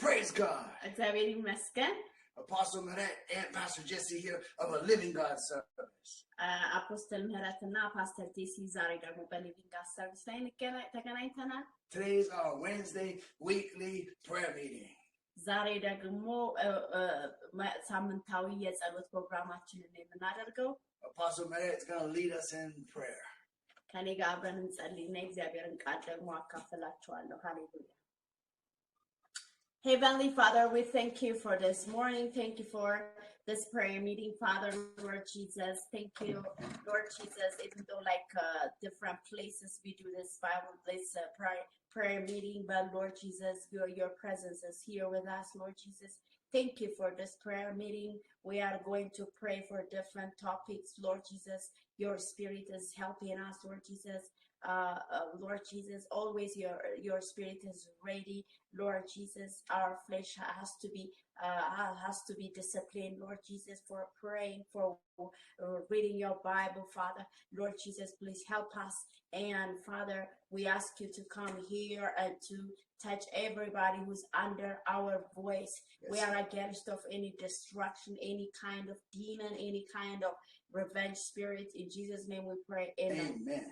Praise God. እግዚአብሔር ይመስገን። Apostle Meret and Pastor Jesse here of a Living God service. አፖስትል ምህረትና ፓስተር ጄሲ ዛሬ ደግሞ በሊቪንግ ጋድ ሰርቪስ ላይ ተገናኝተናል። Today is our Wednesday weekly prayer meeting. ዛሬ ደግሞ ሳምንታዊ የጸሎት ፕሮግራማችንን የምናደርገው Apostle Meret is going to lead us in prayer. ከኔ ጋር አብረን እንጸልይና እግዚአብሔርን ቃል ደግሞ አካፍላችኋለሁ። ሃሌሉያ። Heavenly Father, we thank you for this morning. Thank you for this prayer meeting, Father, Lord Jesus. Thank you, Lord Jesus. Even though different places we do this prayer meeting, but Lord Jesus, your presence is here with us, Lord Jesus. Thank you for this prayer meeting. We are going to pray for different topics, Lord Jesus. Your spirit is helping us, Lord Jesus. Lord Jesus, always your spirit is ready, Lord Jesus. Our flesh has to be disciplined, Lord Jesus, for praying, for reading your Bible, Father. Lord Jesus, please help us. And Father, we ask you to come here and to touch everybody who's under our voice. Yes. We are against of any destruction, any kind of demon, any kind of revenge spirit. In Jesus' name we pray. Amen. Amen.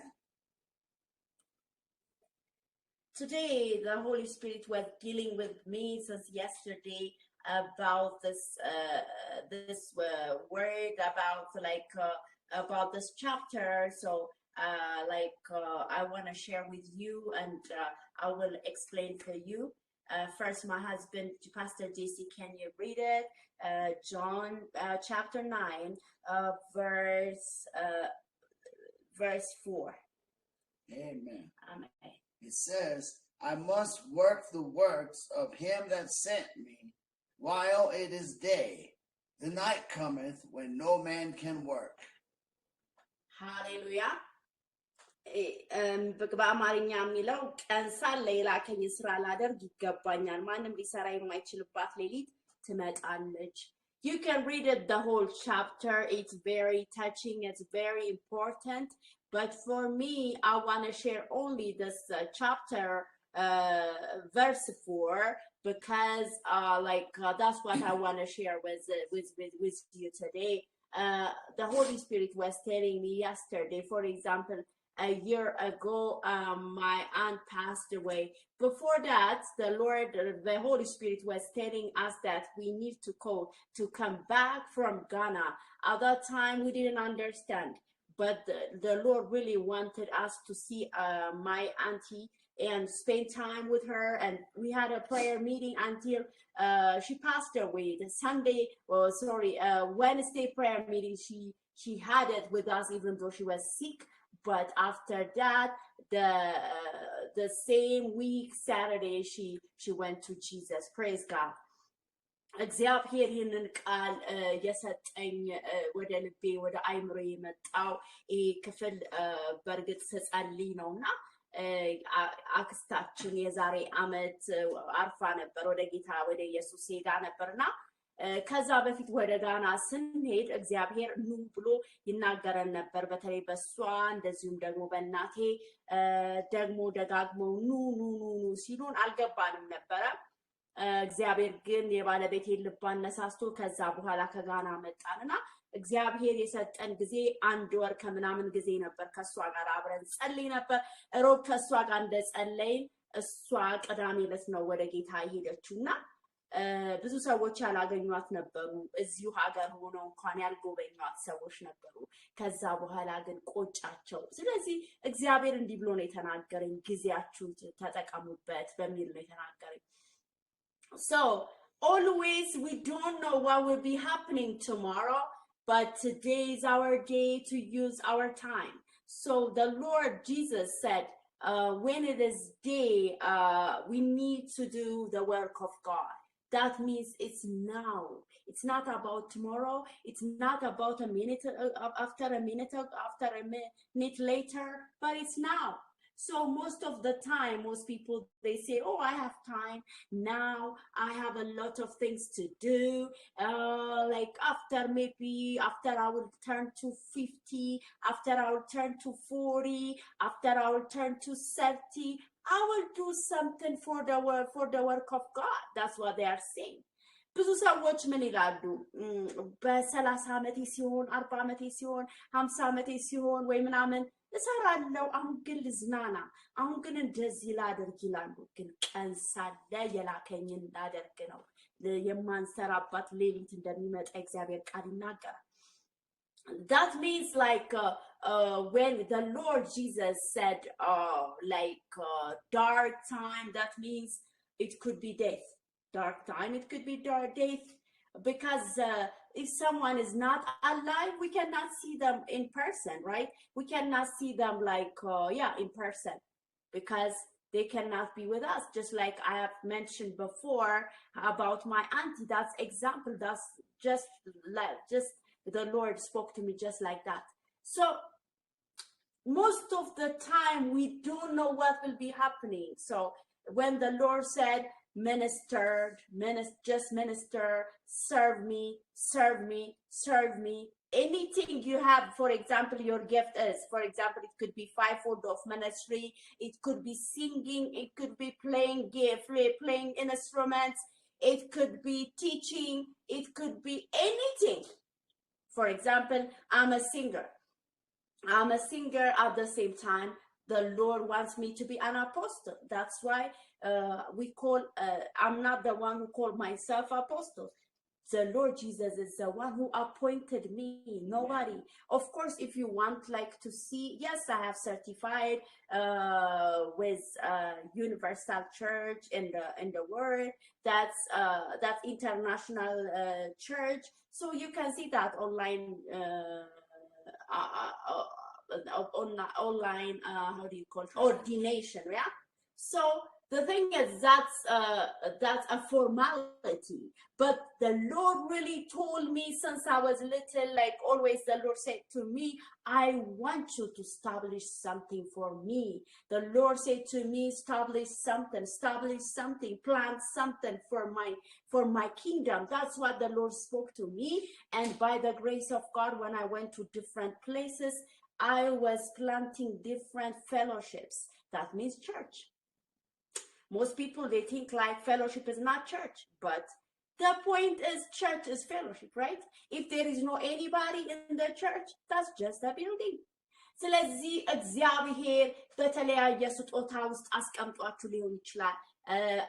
Today, the Holy Spirit was dealing with me since yesterday about this word about this chapter. So, I want to share with you, and I will explain for you. First, my husband, Pastor JC, can you read it? John chapter 9, verse 4. Amen. Amen. It says, I must work the works of him that sent me while it is day. The night cometh when no man can work. Hallelujah. በአማርኛ የሚለው ቀን ሳለ የላከኝ ስራ ላደርግ ይገባኛል፣ ማንም ሊሰራ የማይችልባት ሌሊት ትመጣለች። You can read it the whole chapter. It's very touching. It's very important. But for me, I want to share only this chapter, verse 4, because that's what I want to share with you today. The Holy Spirit was telling me yesterday, for example, a year ago, my aunt passed away. Before that, the Holy Spirit was telling us that we need to come back from Ghana. At that time, we didn't understand. But the Lord really wanted us to see my auntie and spend time with her. And we had a prayer meeting until she passed away. Wednesday prayer meeting, she had it with us even though she was sick. But after that, the same week, Saturday, she went to Jesus. Praise God. እግዚአብሔር ይህንን ቃል የሰጠኝ ወደ ልቤ ወደ አይምሮ የመጣው ክፍል በእርግጥ ስጸልይ ነውና አክስታችን የዛሬ አመት አርፋ ነበር፣ ወደ ጌታ ወደ ኢየሱስ ሄዳ ነበርና ከዛ በፊት ወደ ጋና ስንሄድ እግዚአብሔር ኑ ብሎ ይናገረን ነበር። በተለይ በሷ እንደዚሁም ደግሞ በእናቴ ደግሞ ደጋግመው ኑ ሲሉን አልገባንም ነበረ። እግዚአብሔር ግን የባለቤቴን ልብ አነሳስቶ ከዛ በኋላ ከጋና መጣንና እግዚአብሔር የሰጠን ጊዜ 1 ወር ከምናምን ጊዜ ነበር። ከሷ ጋር አብረን ጸልይ ነበር። ሮብ ከሷ ጋር እንደጸለይን እሷ ቅዳሜ ዕለት ነው ወደ ጌታ ሄደችውና ብዙ ሰዎች ያላገኟት ነበሩ። እዚሁ ሀገር ሆነው እንኳን ያልጎበኟት ሰዎች ነበሩ። ከዛ በኋላ ግን ቆጫቸው። ስለዚህ እግዚአብሔር እንዲህ ብሎ ነው የተናገረኝ፣ ጊዜያችሁን ተጠቀሙበት በሚል ነው የተናገረኝ። So always we don't know what will be happening tomorrow, but today is our day to use our time. So the Lord Jesus said, when it is day, we need to do the work of God. That means it's now. It's not about tomorrow. It's not about a minute after a minute later, but it's now. So most of the time, most people, they say, oh, I have time now. I have a lot of things to do. After I will turn to 50, after I will turn to 40, after I will turn to 30. I will do something for the work of God. That's what they are saying. ብዙ ሰዎች ምን ይላሉ? በ30 ዓመቴ ሲሆን 40 ዓመቴ ሲሆን 50 ዓመቴ ሲሆን ወይ ምናምን እሰራለሁ፣ አሁን ግን ልዝናና፣ አሁን ግን እንደዚህ ላደርግ ይላሉ። ግን ቀን ሳለ የላከኝን ላደርግ ነው። የማንሰራባት ሌሊት እንደሚመጣ እግዚአብሔር ቃል ይናገራል። That means like when the Lord Jesus said dark time, that means it could be death. Dark time, it could be death, because if someone is not alive, we cannot see them in person, right? We cannot see them in person, because they cannot be with us. Just like I have mentioned before about my auntie, that's example. That's just the Lord spoke to me just like that. So most of the time we don't know what will be happening. So when the Lord said, just minister, serve me, anything you have. For example, your gift is, for example, it could be 5-fold of ministry, it could be singing, it could be playing instruments, it could be teaching, it could be anything. For example, I'm a singer at the same time. The Lord wants me to be an apostle. That's why I'm not the one who called myself apostle. The Lord Jesus is the one who appointed me, nobody. Of course, if you want to see, yes, I have certified with Universal Church in the world. That's international church. So you can see that online how do you call it? Ordination, yeah. So the thing is, that's a formality, but the Lord really told me since I was little, always the Lord said to me, I want you to establish something for me. The Lord said to me, establish something, plant something for my kingdom. That's what the Lord spoke to me. And by the grace of God, when I went to different places, I was planting different fellowships. That means church. Most people, they think fellowship is not church, but the point is church is fellowship, right? If there is no anybody in the church, that's just a building. ስለዚህ እግዚአብሔር በተለያየ ስጦታ ውስጥ አስቀምጧችሁ ሊሆን ይችላል።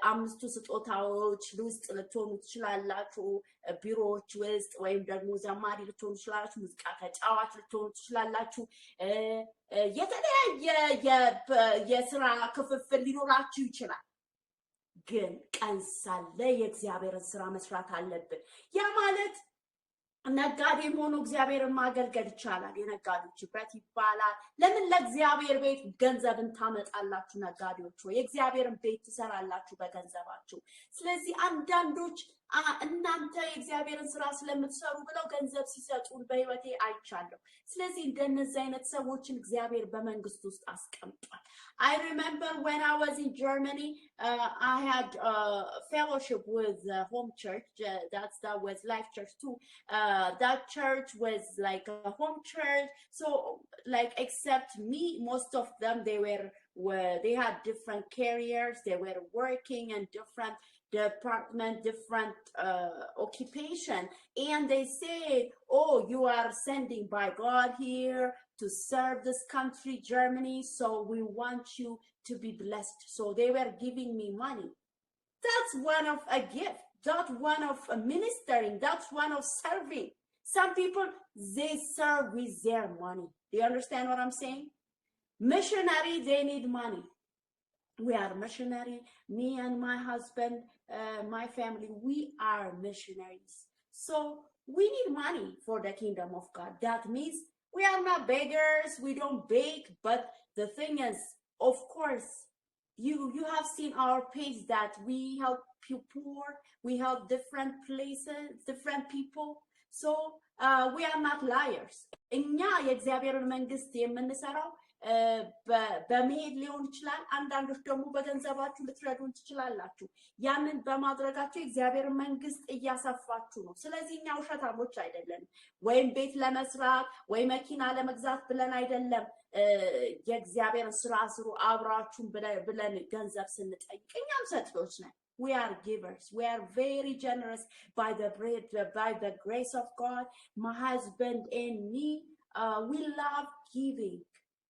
5 ስጦታዎች ውስጥ ልትሆኑ ትችላላችሁ። ቢሮዎች ውስጥ ወይም ደግሞ ዘማሪ ልትሆኑ ትችላላችሁ። ሙዚቃ ተጫዋች ልትሆኑ ትችላላችሁ። የተለያየ የስራ ክፍፍል ሊኖራችሁ ይችላል። ግን ቀን ሳለ የእግዚአብሔርን ስራ መስራት አለብን። ያ ማለት ነጋዴም ሆኖ እግዚአብሔርን ማገልገል ይቻላል። የነጋዴዎች ህብረት ይባላል። ለምን ለእግዚአብሔር ቤት ገንዘብን ታመጣላችሁ? ነጋዴዎች ወይ የእግዚአብሔርን ቤት ትሰራላችሁ በገንዘባችሁ። ስለዚህ አንዳንዶች እናንተ የእግዚአብሔርን ስራ ስለምትሰሩ ብለው ገንዘብ ሲሰጡን በህይወቴ አይቻለሁ። ስለዚህ እንደነዚህ አይነት ሰዎችን እግዚአብሔር በመንግስት ውስጥ አስቀምጧል። I remember when I was in Germany, I had a fellowship with Home Church. That was Life Church too. That church was like a home church. So except me, most of them, they had different careers. They were working in different department, different occupation, and they say, oh, you are sending by God here to serve this country, Germany, so we want you to be blessed. So they were giving me money. That's one of a gift. That's one of a ministering. That's one of serving. Some people, they serve with their money. Do you understand what I'm saying? Missionary, they need money. We are missionary. Me and my husband, my family, we are missionaries. So we need money for the kingdom of God. That means we are not beggars. We don't beg. But the thing is, of course, you have seen our page that we help poor. We help different places, different people. So we are not liars. እኛ የእግዚአብሔርን መንግስት የምንሰራው በመሄድ ሊሆን ይችላል አንዳንዶች ደግሞ በገንዘባችሁ ልትረዱን ትችላላችሁ ያንን በማድረጋችሁ እግዚአብሔር መንግስት እያሰፋችሁ ነው ስለዚህ እኛ ውሸታሞች አይደለም ወይም ቤት ለመስራት ወይ መኪና ለመግዛት ብለን አይደለም የእግዚአብሔር ስራ ስሩ አብራችሁን ብለን ገንዘብ ስንጠይቅ እኛም ሰጥቶች ነን We are givers. We are very generous by the grace of God. My husband and me, we love giving.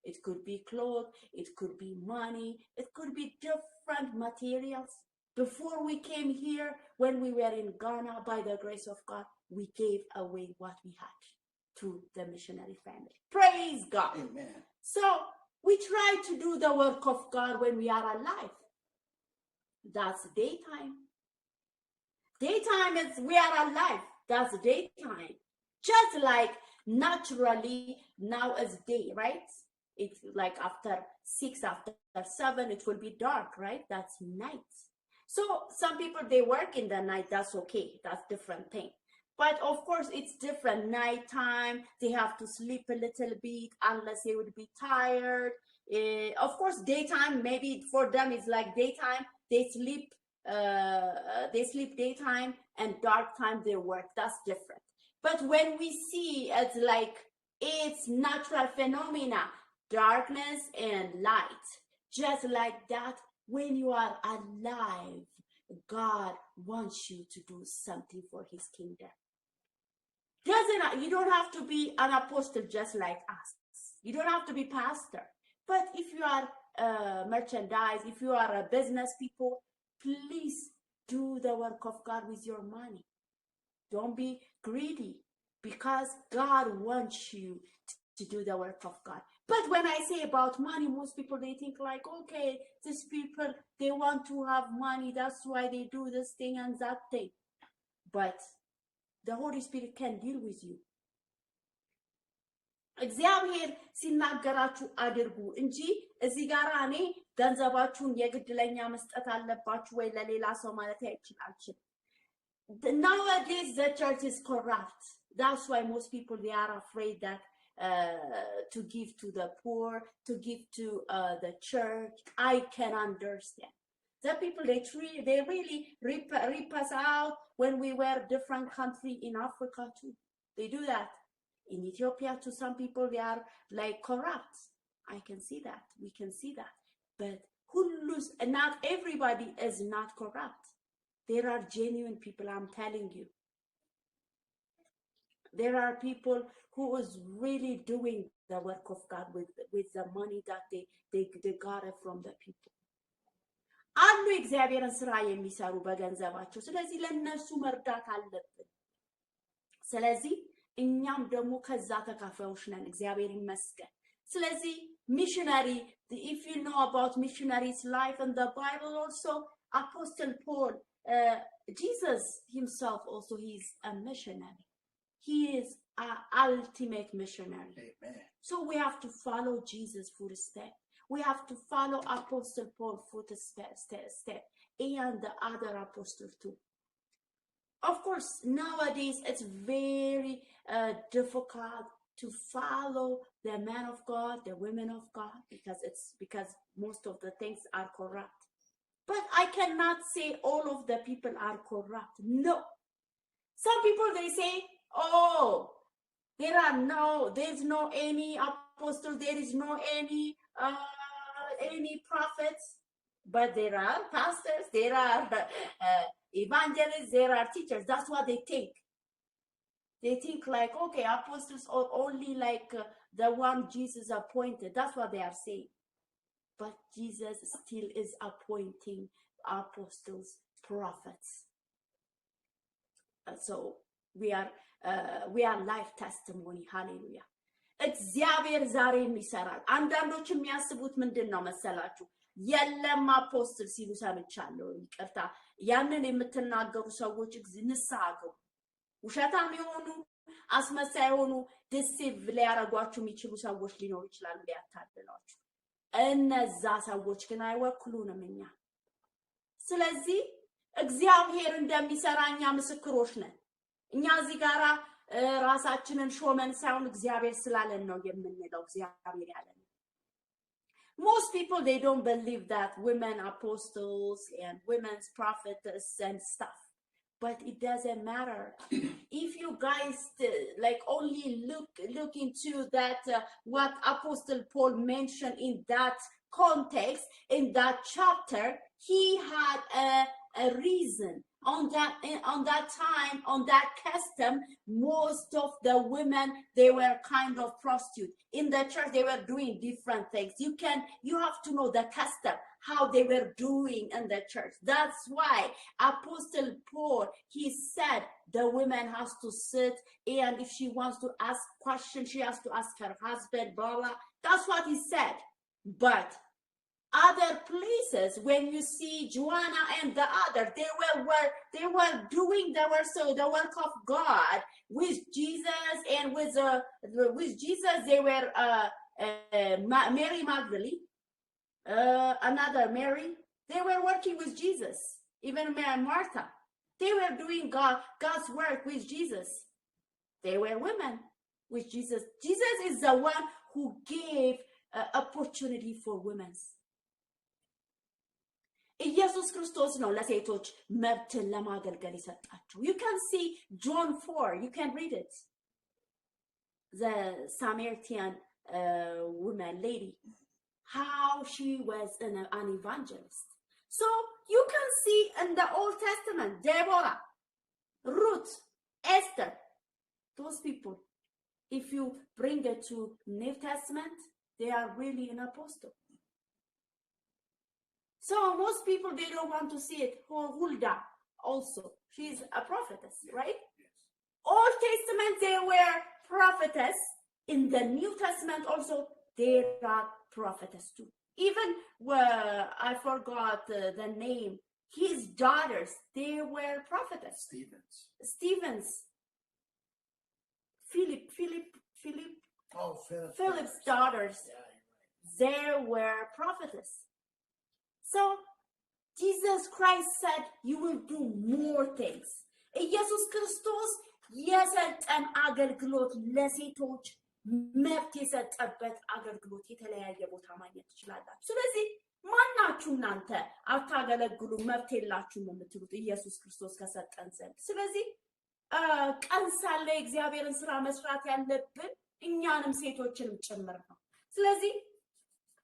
It could be clothes, it could be money, it could be different materials. Before we came here, when we were in Ghana, by the grace of God, we gave away what we had to the missionary family. Praise God. Amen. So we try to do the work of God when we are alive. That's daytime. Daytime is we are alive. That's daytime. Just like naturally now is day, right? It's like after 6, after 7, it will be dark, right? That's night. So some people, they work in the night. That's okay. That's different thing. But of course, it's different. Nighttime, they have to sleep a little bit unless they would be tired. Of course, daytime, maybe for them, it's like daytime. They sleep daytime and dark time they work. That's different. But when we see it's like it's natural phenomena, darkness and light, just like that, when you are alive, God wants you to do something for his kingdom. You don't have to be an apostle just like us. You don't have to be pastor. But if you are merchandise, if you are a business people, please do the work of God with your money. Don't be greedy because God wants you to do the work of God. But when I say about money, most people, they think like, okay, these people, they want to have money. That's why they do this thing and that thing. But the Holy Spirit can deal with you. እግዚአብሔር ሲናገራችሁ አድርጉ እንጂ እዚህ ጋር እኔ ገንዘባችሁን የግድለኛ መስጠት አለባችሁ ወይ ለሌላ ሰው ማለት አይችላልችም Nowadays the church is corrupt. That's why most people, they are afraid that to give to the poor, to give to the church. I can understand. The people, they really rip us out when we were different country in Africa too. They do that. In Ethiopia, to some people, they are like corrupt. I can see that. We can see that. But not everybody is not corrupt. There are genuine people, I'm telling you. There are people who is really doing the work of God with the money that they got it from the people. አሉ እግዚአብሔርን ስራ የሚሰሩ በገንዘባቸው ስለዚህ ለነሱ መርዳት አለብን ስለዚህ እኛም ደግሞ ከዛ ተካፋዮች ነን እግዚአብሔር ይመስገን ስለዚህ missionary if you know about missionaries life in the Bible also Apostle Paul Jesus himself also he's a missionary he is an ultimate missionary Amen. So we have to follow Jesus footsteps we have to follow Apostle Paul footsteps and the other apostles too Of course, nowadays it's very difficult to follow the man of God, the women of God, because most of the things are corrupt. But I cannot say all of the people are corrupt. No. Some people, they say, oh, there's no any apostle, there is no any prophets. But there are pastors, there are evangelists, there are teachers. That's what they think. They think like, okay, apostles are only like the one Jesus appointed. That's what they are saying. But Jesus still is appointing apostles, prophets. So we are life testimony. Hallelujah. እግዚአብሔር ዛሬም ይሰራል አንዳንዶች የሚያስቡት ምንድነው መሰላችሁ የለም አፖስትል ሲሉ ሰምቻለሁ ይቅርታ ያንን የምትናገሩ ሰዎች ንስሐ ውሸታም የሆኑ አስመሳይ የሆኑ ዲሲቭ ሊያረጓችሁ የሚችሉ ሰዎች ሊኖሩ ይችላሉ ሊያታልሏችሁ እነዛ ሰዎች ግን አይወክሉንም እኛ ስለዚህ እግዚአብሔር እንደሚሰራኛ ምስክሮች ነን እኛ እዚህ ጋራ ራሳችንን ሾመን ሳይሆን እግዚአብሔር ስላለን ነው የምንለው እግዚአብሔር ያለን Most people, they don't believe that women apostles and women's prophetess and stuff. But it doesn't matter. If you guys like only look into that what Apostle Paul mentioned in that context, in that chapter, he had a reason. On that time, on that custom, most of the women, they were kind of prostitute. In the church, they were doing different things. You have to know the custom, how they were doing in the church. That's why Apostle Paul, he said the woman has to sit, and if she wants to ask questions, she has to ask her husband, blah, blah. That's what he said. But other places, when you see Joanna and the other, they were doing the work of God with Jesus, and with Jesus they were Mary Magdalene, another Mary. They were working with Jesus. Even Mary and Martha, they were doing God's work with Jesus. They were women with Jesus. Jesus is the one who gave opportunity for women. ኢየሱስ ክርስቶስ ነው ለሴቶች መብትን ለማገልገል የሰጣቸው. You can see John 4, you can read it. The Samaritan woman lady, how she was an evangelist. So you can see in the Old Testament, Deborah, Ruth, Esther, those people. If you bring it to New Testament, they are really an apostle. So most people, they don't want to see it. Huldah also, she's a prophetess, right? Yes. Old Testament, they were prophetess. In the New Testament also, they are prophetess too. Even I forgot the name. His daughters, they were prophetess. Stevens. Philip. Oh, Philip. Philip's daughters, Yeah, right. they were prophetess. So Jesus Christ said, you will do more things. ኢየሱስ ክርስቶስ የሰጠን አገልግሎት ለሴቶች መብት የሰጠበት አገልግሎት የተለያየ ቦታ ማግኘት ትችላላችሁ። ስለዚህ ማናችሁ እናንተ አታገለግሉ መብት የላችሁም የምትሉት ኢየሱስ ክርስቶስ ከሰጠን ዘንድ? ስለዚህ ቀን ሳለ እግዚአብሔርን ስራ መስራት ያለብን እኛንም ሴቶችንም ጭምር ነው። ስለዚህ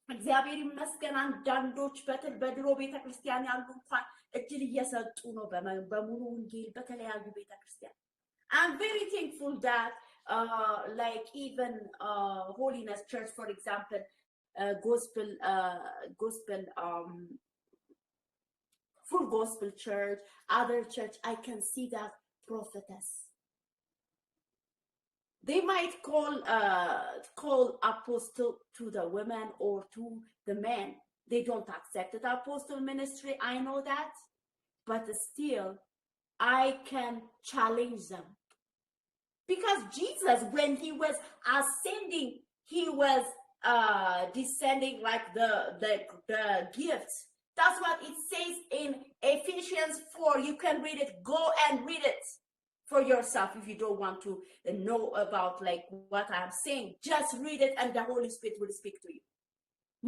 እግዚአብሔር ይመስገን አንዳንዶች በድሮ ቤተክርስቲያን ያሉ እንኳን እድል እየሰጡ ነው በሙሉ ወንጌል በተለያዩ ቤተክርስቲያን. I'm very thankful that like even Holiness Church, for example, Full Gospel Church, other church, I can see that prophetess. They might call apostle to the women or to the men. They don't accept the apostle ministry. I know that, but still, I can challenge them. Because Jesus, when he was ascending, he was descending like the gifts. That's what it says in Ephesians 4. You can read it. Go and read it for yourself if you don't want to know about like what I'm saying. Just read it and the Holy Spirit will speak to you.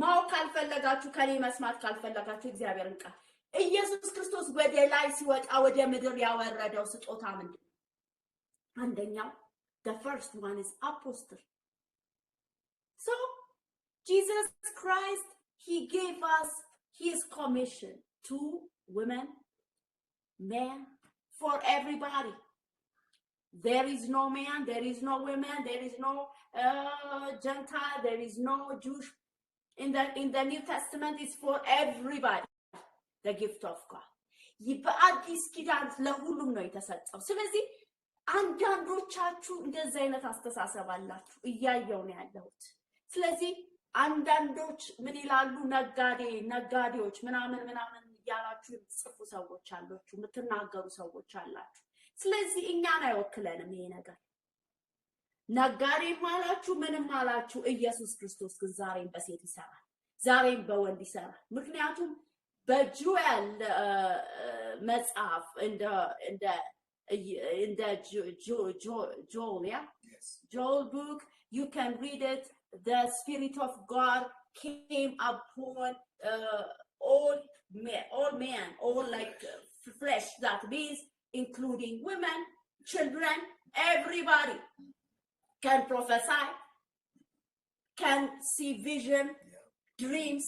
ማወቅ ካልፈለጋችሁ ከኔ መስማት ካልፈለጋችሁ እግዚአብሔርን ቃል ኢየሱስ ክርስቶስ ወደ ላይ ሲወጣ ወደ ምድር ያወረደው ስጦታ ምንድነው? አንደኛው the first one is apostle. So Jesus Christ, he gave us his commission to women, men, for everybody. There is no man, there is no women, there is no Gentile, there is no Jewish. In the New Testament, it's for everybody. The gift of God. በአዲስ ኪዳን ለሁሉም ነው የተሰጠው። ስለዚህ አንዳንዶቻችሁ እንደዚህ አይነት አስተሳሰብ አላችሁ እያየው ነው ያለሁት። ስለዚህ አንዳንዶች ምን ይላሉ? ነጋዴዎች ምናምን እያላችሁ የምትጽፉ ሰዎች አላችሁ፣ የምትናገሩ ሰዎች አላችሁ። ስለዚህ እኛን አይወክለንም ይሄ ነገር። ነጋዴም አላችሁ ምንም አላችሁ፣ ኢየሱስ ክርስቶስ ግን ዛሬም በሴት ይሰራል፣ ዛሬም በወንድ ይሰራል። ምክንያቱም በጆኤል መጽሐፍ in the Joel, yeah? Yes. Joel book, you can read it. The Spirit of God came upon all men, all like flesh. That means including women, children, everybody can prophesy, can see vision, dreams.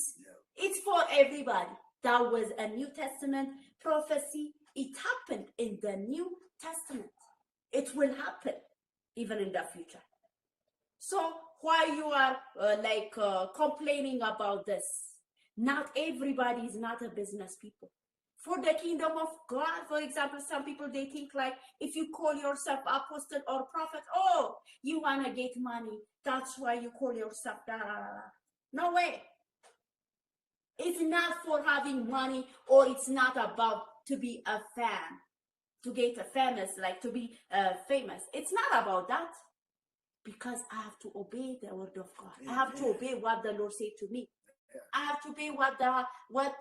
It's for everybody. That was a New Testament prophecy. It happened in the New Testament. It will happen even in the future. So why you are complaining about this? Not everybody is not a business people. For the kingdom of God, for example, some people, they think like, if you call yourself apostle or prophet, oh, you want to get money. That's why you call yourself that. No way. It's not for having money, or it's not about to be a fan, to get a famous, like to be famous. It's not about that. Because I have to obey the word of God. I have to obey what the Lord said to me. I have to obey what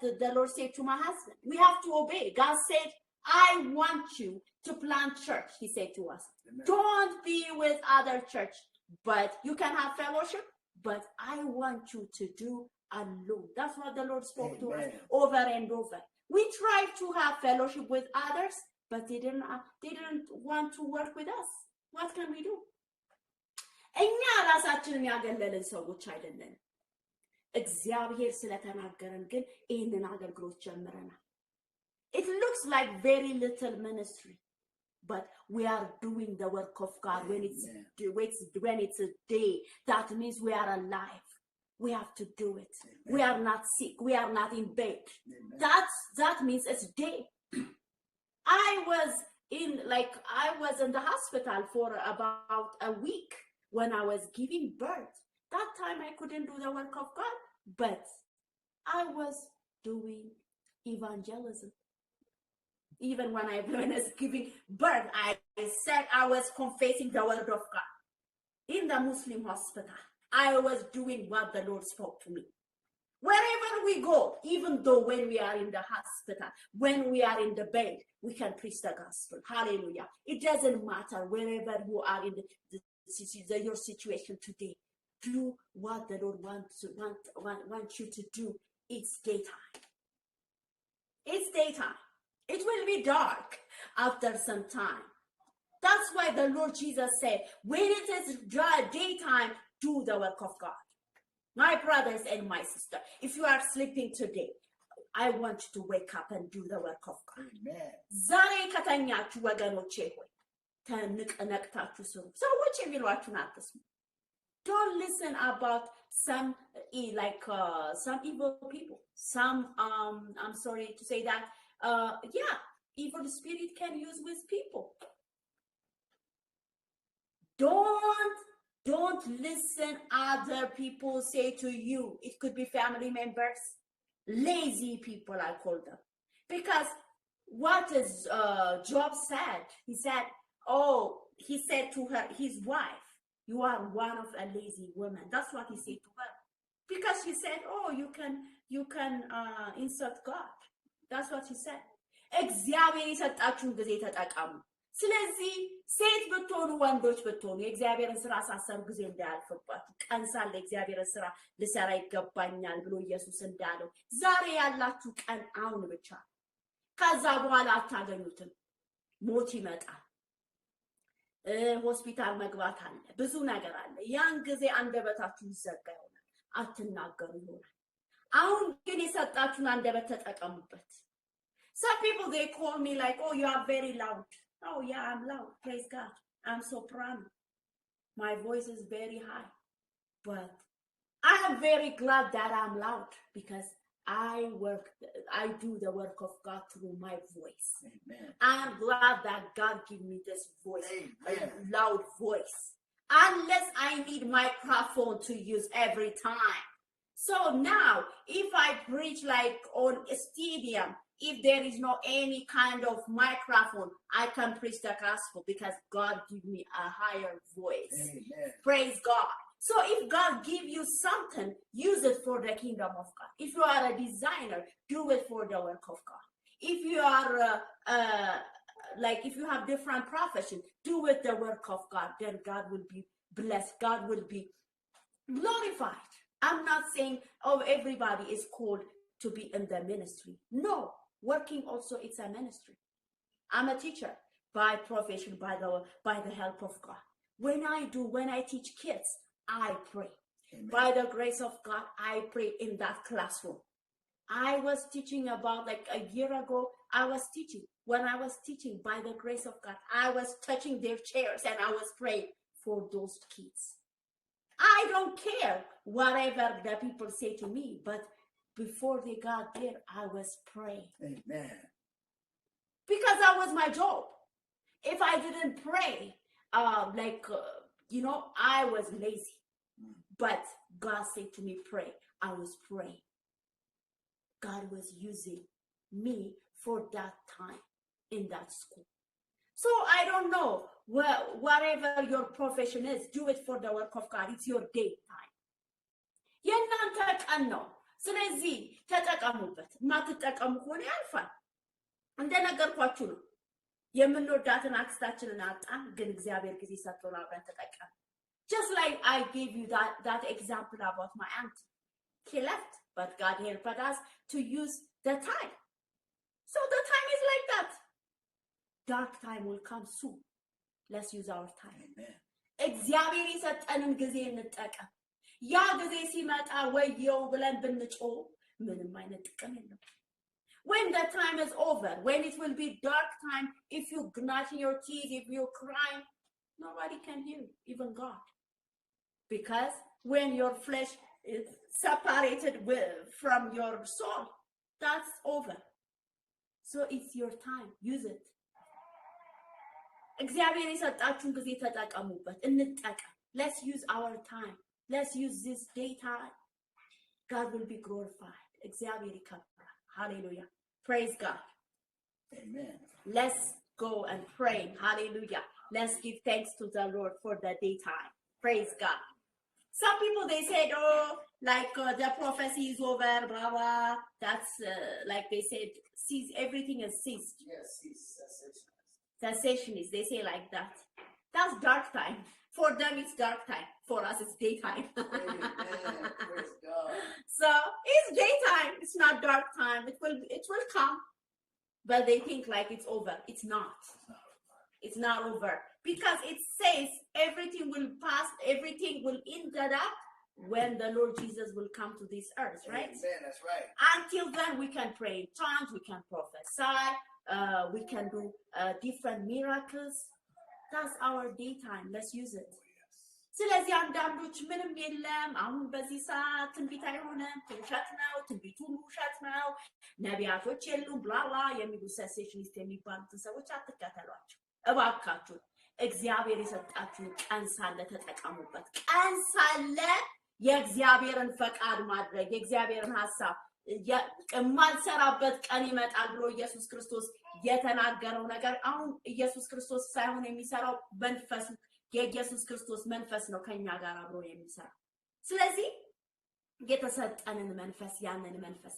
the Lord said to my husband. We have to obey. God said, I want you to plant church, he said to us. Amen. Don't be with other church, but you can have fellowship, but I want you to do alone. That's what the Lord spoke to us over and over. We tried to have fellowship with others, but they didn't want to work with us. What can we do? እኛ ራሳችንን ያገለልን ሰዎች አይደለን። እግዚአብሔር ስለተናገረን ግን ይህንን አገልግሎት ጀምረናል። It looks like very little ministry, but we are doing the work of God. When it's a day, that means we are alive. We have to do it. Amen. We are not sick. We are not in bed. Amen. That means it's day. I was in the hospital for about a week. When I was giving birth, that time I couldn't do the work of God, but I was doing evangelism. Even when I was giving birth, I said I was confessing the word of God. In the Muslim hospital, I was doing what the Lord spoke to me. Wherever we go, even though when we are in the hospital, when we are in the bed, we can preach the gospel. Hallelujah. It doesn't matter wherever you are in your situation today. Do what the Lord wants you to do. It's daytime. It's daytime. It will be dark after some time. That's why the Lord Jesus said, when it is daytime, do the work of God. My brothers and my sister, if you are sleeping today, I want you to wake up and do the work of God. Amen. ዛሬ ከተኛችሁ ወገኖቼ ሆይ ተነቅታችሁ ስሩ። ሰዎች የሚሏችሁን አትስሙ። Don't listen about some evil people. Some I'm sorry to say that evil spirit can use with people. Don't listen other people say to you. It could be family members, lazy people, I call them. Because what is Job said? He said to his wife, you are one of a lazy woman. That's what he said to her. Because he said, you can insult God. That's what he said. እግዚአብሔር የሰጣችሁን ጊዜ ተጠቀሙ። ስለዚህ ሴት ብትሆኑ ወንዶች ብትሆኑ የእግዚአብሔርን ስራ ሳሰሩ ጊዜ እንዳያልፍባችሁ። ቀን ሳለ የእግዚአብሔርን ስራ ልሰራ ይገባኛል ብሎ ኢየሱስ እንዳለው ዛሬ ያላችሁ ቀን አሁን ብቻ። ከዛ በኋላ አታገኙትም። ሞት ይመጣል። ሆስፒታል መግባት አለ። ብዙ ነገር አለ። ያን ጊዜ አንደበታችሁ ይዘጋ ይሆናል። አትናገሩ ይሆናል። አሁን ግን የሰጣችሁን አንደበት ተጠቀሙበት። Some people, they call me like, oh, you are very loud. Oh, yeah, I'm loud. Praise God. I'm soprano. My voice is very high. But I am very glad that I'm loud because I do the work of God through my voice. Amen. I'm glad that God gave me this voice, a loud voice. Unless I need microphone to use every time. So now, if I preach like on a stadium, if there is no any kind of microphone, I can preach the gospel because God gave me a higher voice. Amen. Praise God. So if God give you something, use it for the kingdom of God. If you are a designer, do it for the work of God. If you are if you have different profession, do it the work of God. Then God will be blessed. God will be glorified. I'm not saying, oh, everybody is called to be in the ministry. No, working also it's a ministry. I'm a teacher by profession, by the help of God. When I teach kids, I pray. Amen. By the grace of God, I pray in that classroom. I was teaching about like a year ago. I was teaching. When I was teaching, by the grace of God, I was touching their chairs and I was praying for those kids. I don't care whatever the people say to me, but before they got there, I was praying. Amen. Because that was my job. If I didn't pray, I was lazy. But God said to me, pray. I was praying. God was using me for that time in that school. So I don't know, whatever your profession is, do it for the work of God. It's your daytime. የእናንተ ቀን ነው። ስለዚህ ተጠቀሙበት። ማትጠቀሙ ከሆነ ያልፋል። እንደነገርኳችሁ ነው። የምንወዳትን አክስታችንን አጣን፣ ግን እግዚአብሔር ጊዜ ሰጥቶን አብረን ተጠቀምን። Just like I gave you that example about my aunt. She left, but God helped us to use the time. So the time is like that. Dark time will come soon. Let's use our time. Amen. እግዚአብሔር የሰጠንን ጊዜ እንጠቀም። ያ ጊዜ ሲመጣ ወየው ብለን ብንጮህ ምንም አይነት ጥቅም የለም። When the time is over, when it will be dark time, if you gnash your teeth, if you cry, nobody can hear, even God. Because when your flesh is separated from your soul, that's over. So it's your time. Use it. እግዚአብሔር የሰጣችሁን ጊዜ ተጠቀሙበት። እንጠቀም። Let's use our time. Let's use this daytime. God will be glorified. እግዚአብሔር ይከብራል. Hallelujah. Praise God. Amen. Let's go and pray. Hallelujah. Let's give thanks to the Lord for the daytime. Praise God. Some people, they said, oh, like the prophecy is over, blah, blah. That's like they said, everything is ceased. Yes, he's Cessationist. They say like that. That's dark time. For them, it's dark time. For us, it's daytime. Amen. Praise God. So it's daytime. It's not dark time. It will come. But they think like it's over. It's not. It's not over. Because it says everything will pass, everything will end up when the Lord Jesus will come to this earth, right? Amen. That's right. Until then, we can pray in tongues, we can prophesy, we can do different miracles. That's our daytime. Let's use it. ስለዚህ አንዳንዶች ምንም የለም አሁን በዚህ ሰዓት ትንቢት አይሆንም፣ ውሸት ነው፣ ትንቢቱ ውሸት ነው፣ ነቢያቶች የሉም ብላላ የሚሉ ሴሴሽኒስት የሚባሉትን ሰዎች አትከተሏቸው እባካችሁ። እግዚአብሔር የሰጣችሁን ቀን ሳለ ተጠቀሙበት። ቀን ሳለ የእግዚአብሔርን ፈቃድ ማድረግ የእግዚአብሔርን ሐሳብ የማልሰራበት ቀን ይመጣል ብሎ ኢየሱስ ክርስቶስ የተናገረው ነገር አሁን ኢየሱስ ክርስቶስ ሳይሆን የሚሰራው መንፈሱ የኢየሱስ ክርስቶስ መንፈስ ነው ከኛ ጋር አብሮ የሚሰራው። ስለዚህ የተሰጠንን መንፈስ ያንን መንፈስ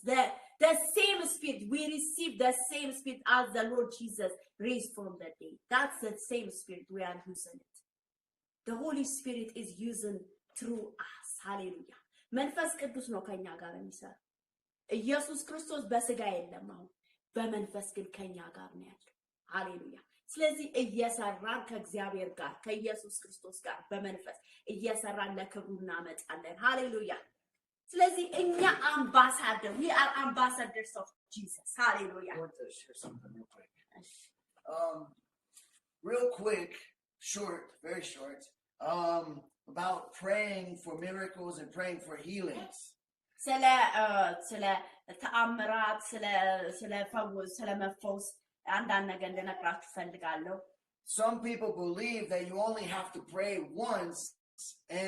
the same spirit we receive, the same spirit as the Lord Jesus raised from the dead. That's the same spirit we are using it. The Holy Spirit is using through us. Hallelujah. መንፈስ ቅዱስ ነው ከኛ ጋር የሚሰራው። ኢየሱስ ክርስቶስ በስጋ የለም አሁን በመንፈስ ግን ከኛ ጋር ነው ያለው። ሃሌሉያ። ስለዚህ እየሰራን ከእግዚአብሔር ጋር ከኢየሱስ ክርስቶስ ጋር በመንፈስ እየሰራን ለክብሩ እናመጣለን። ሃሌሉያ። ስለዚህ እኛ አምባሳደር we are ambassadors of Jesus. Hallelujah. I want to share something real quick. Real quick, short, very short, about praying for miracles and praying for healings. ስለ ተአምራት ስለ ፈውስ ስለ መፈውስ አንዳንድ ነገር ልነግራችሁ ፈልጋለሁ። Some people believe that you only have to pray once,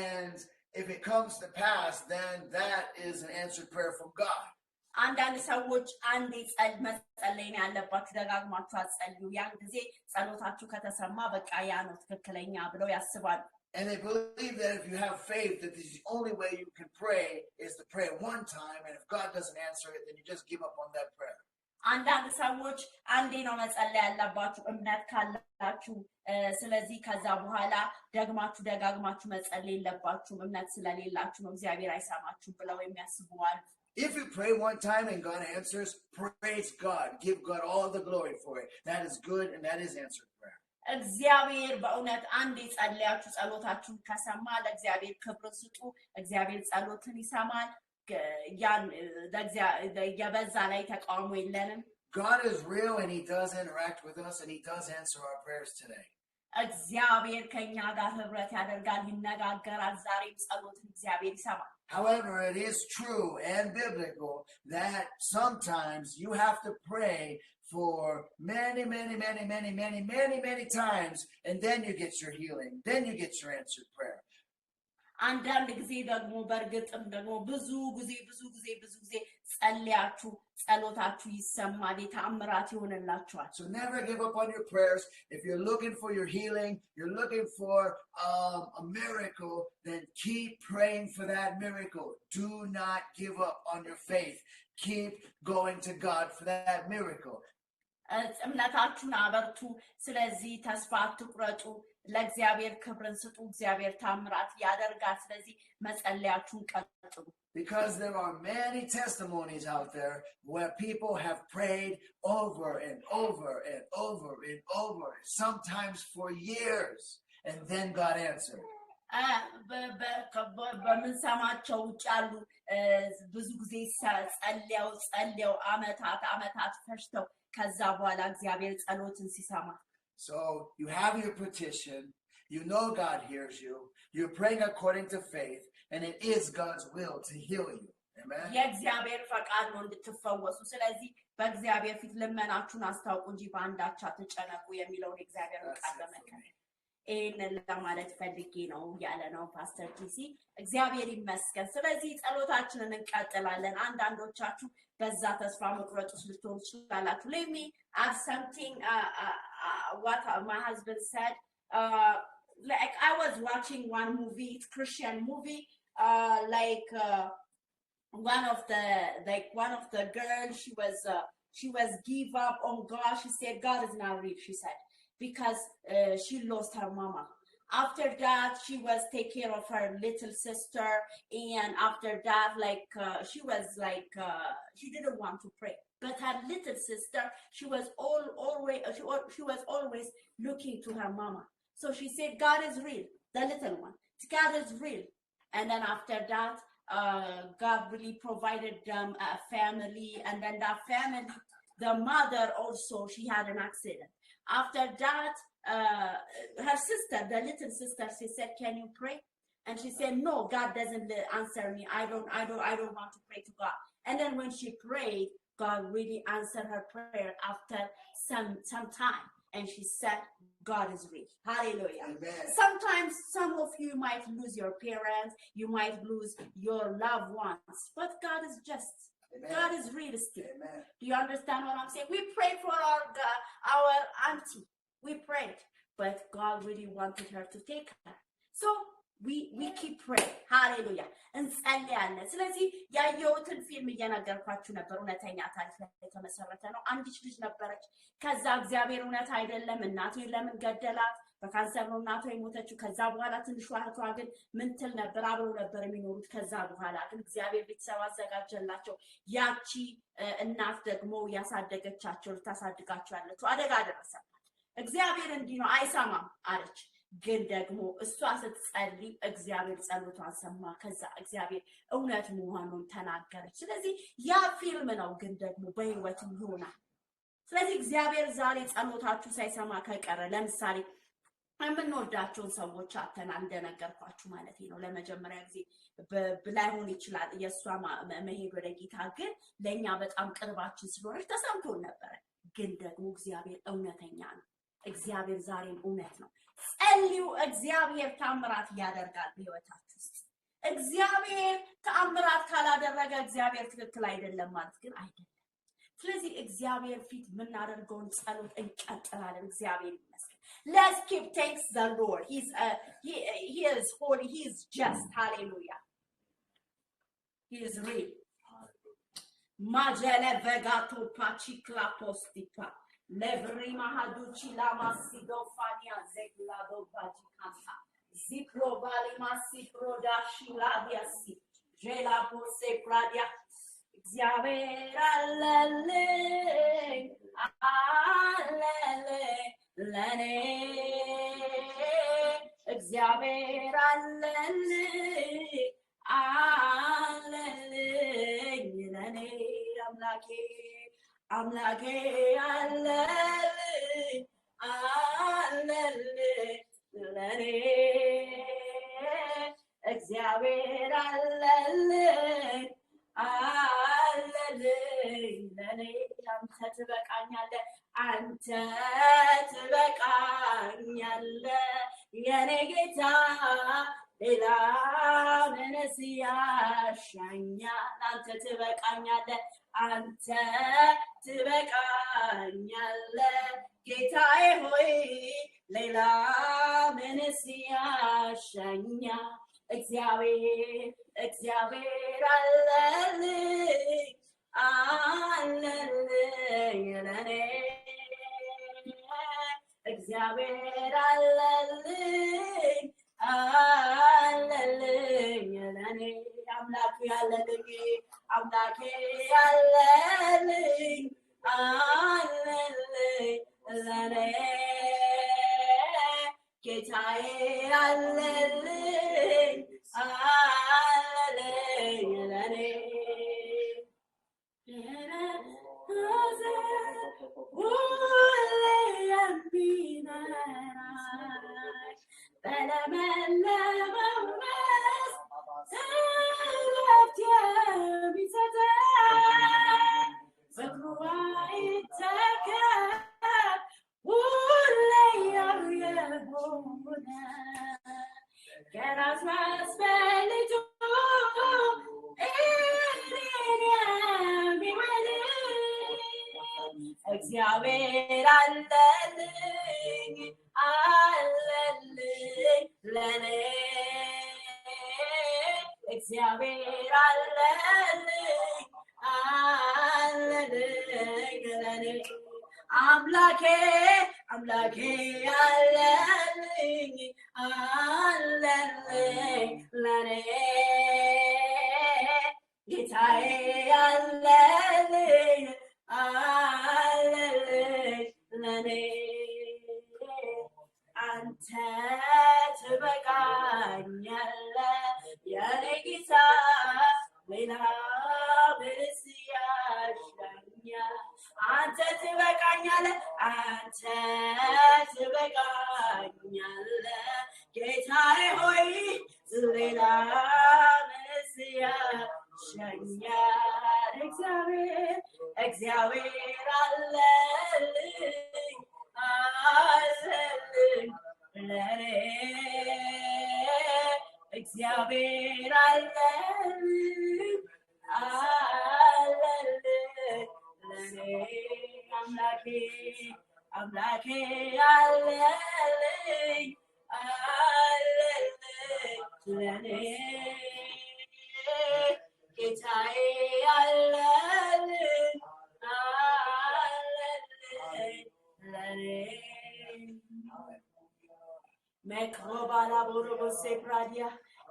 and if it comes to pass, then that is an answered prayer from God. አንዳንድ ሰዎች አንዴ መጸለይ ነው ያለባችሁ፣ ደጋግማችሁ አትጸልዩ፣ ያን ጊዜ ጸሎታችሁ ከተሰማ በቃ ያ ነው ትክክለኛ ብለው ያስባሉ። And they believe that if you have faith, that this is the only way you can pray is to pray one time, and if God doesn't answer it, then you just give up on that prayer. አንዳንድ ሰዎች አንዴ ነው መጸለይ ያለባችሁ እምነት ካላችሁ ስለዚህ ከዛ በኋላ ደጋግማችሁ መጸለይ የለባችሁም እምነት ስለሌላችሁ ነው እግዚአብሔር አይሰማችሁም ብለው የሚያስቡ አሉ። If you pray one time and God answers, praise God. Give God all the glory for it. That is good and that is answered prayer. እግዚአብሔር በእውነት አንዴ ጸልያችሁ ጸሎታችሁን ከሰማ ለእግዚአብሔር ክብር ስጡ። እግዚአብሔር ጸሎትን ይሰማል። የበዛ ላይ ተቃውሞ የለንም። God is real and he does interact with us and he does answer our prayers today. እግዚአብሔር ከኛ ጋር ህብረት ያደርጋል ይነጋገራል ዛሬም ጸሎትን እግዚአብሔር ይሰማል። However, it is true and biblical that sometimes you have to pray for many times and then you get your healing, then you get your answered prayer. አንዳንድ ጊዜ ደግሞ በርግጥም ደግሞ ብዙ ጊዜ ጸልያችሁ ጸሎታችሁ ይሰማል የተአምራት ይሆንላችኋል። So never give up on your prayers. If you're looking for your healing, you're looking for a miracle, then keep praying for that miracle. Do not give up on your faith. Keep going to God for that miracle. እምነታችሁን አበርቱ። ስለዚህ ተስፋ አትቁረጡ። ለእግዚአብሔር ክብርን ስጡ። እግዚአብሔር ታምራት ያደርጋል። ስለዚህ መጸለያችሁን ቀጥሉ። Because there are many testimonies out there where people have prayed over and over and over and over, sometimes for years, and then God answered. በምንሰማቸው ውጭ ያሉ ብዙ ጊዜ ጸልየው ዓመታት ፈጅተው ከዛ በኋላ እግዚአብሔር ጸሎትን ሲሰማ So you have your petition, you know God hears you, you're praying according to faith, and it is God's will to heal you. Amen. የእግዚአብሔር ፈቃድ ነው እንድትፈወሱ። ስለዚህ በእግዚአብሔር ፊት ልመናችሁን አስታውቁ እንጂ በአንዳች አትጨነቁ የሚለውን እግዚአብሔር ቃል በመከተል ይህንን ለማለት ፈልጌ ነው ያለ ነው ፓስተር ቲሲ። እግዚአብሔር ይመስገን። ስለዚህ ጸሎታችንን እንቀጥላለን። አንዳንዶቻችሁ በዛ ተስፋ መቁረጥ ውስጥ ልትሆኑ ትችላላችሁ። Let me add something what my husband said. Like I was watching one movie, it's Christian movie, one of the girls, she was give up on God. She said God is not real, she said, because she lost her mama. After that, she was take care of her little sister, and after that, she didn't want to pray. But her little sister, she was always looking to her mama. So she said, God is real, the little one. God is real. And then after that, God really provided them a family. And then that family, the mother also, she had an accident. After that, her sister, the little sister, she said, can you pray? And she said, no, God doesn't answer me. I don't want to pray to God. And then when she prayed, God really answered her prayer after some time. And she said, God is real. Hallelujah. Amen. Sometimes some of you might lose your parents, you might lose your loved ones, but God is just. Amen. God is real still. Amen. Do you understand what I'm saying? We prayed for our auntie. We prayed, but God really wanted her to take her. So we keep praying. Hallelujah. እንጸልያለን። ስለዚህ ያየሁትን ፊልም እየነገርኳችሁ ነበር። እውነተኛ ታሪክ ላይ የተመሰረተ ነው። አንዲት ልጅ ነበረች። ከዛ እግዚአብሔር እውነት አይደለም እናቴ ለምን ገደላት? በካንሰር ነው እናቷ የሞተችው። ከዛ በኋላ ትንሿ እህቷ ግን ምን ትል ነበር? አብረው ነበር የሚኖሩት። ከዛ በኋላ ግን እግዚአብሔር ቤተሰብ አዘጋጀላቸው። ያቺ እናት ደግሞ ያሳደገቻቸው ልታሳድጋቸው ያለችው አደጋ ደረሰባት። እግዚአብሔር እንዲህ ነው አይሰማም አለች። ግን ደግሞ እሷ ስትጸልይ እግዚአብሔር ጸሎቷን ሰማ። ከዛ እግዚአብሔር እውነት መሆኑን ተናገረች። ስለዚህ ያ ፊልም ነው፣ ግን ደግሞ በህይወትም ይሆናል። ስለዚህ እግዚአብሔር ዛሬ ጸሎታችሁ ሳይሰማ ከቀረ ለምሳሌ የምንወዳቸውን ሰዎች አተናል እንደነገርኳችሁ ማለት ነው። ለመጀመሪያ ጊዜ ላይሆን ይችላል የእሷ መሄድ ወደ ጌታ፣ ግን ለእኛ በጣም ቅርባችን ስለሆነች ተሰምቶን ነበረ። ግን ደግሞ እግዚአብሔር እውነተኛ ነው። እግዚአብሔር ዛሬም እውነት ነው። ጸልዩ። እግዚአብሔር ተአምራት ያደርጋል በህይወታችሁ ውስጥ። እግዚአብሔር ተአምራት ካላደረገ እግዚአብሔር ትክክል አይደለም ማለት ግን አይደለም። ስለዚህ እግዚአብሔር ፊት የምናደርገውን ጸሎት እንቀጥላለን። እግዚአብሔር ይመስገን። Let's keep thanks the Lord. He is holy. He is just. Hallelujah. He is real. Majele vegato pachikla postipa. Levri mahaduchi la masido fania zeglado bajikanta. Zipro vali masi prodashi ladiasi. Jela pose pradia. Ziaver alele. Alele. Lene. Ziaver alele. Alele. Lene. Amlake, alele, alele, Exaver, alele, alele, ante tebekanyale, yene gita, lela menesiya shanya, ante tebekanyale. Ante tibekanyale gitae hoi leila menesiya shanya Exaver alele yelene Exaver alele yelene amlaki alele Amlake alele, alele, Ketae alele, alele, Exaver alele, alele, Exaver alele, alele, Amlake, alele, alele, Gitae alele, alele, ante tebekanyale, yene gita, lela menesiya shanya. Ante tebekanyale, gitae hoi, lela menesiya shanya. Exaver alele, alele, Exaver alele, alele, Amlake alele, alele, Ketae alele, alele, Mekroba borobo se pradia,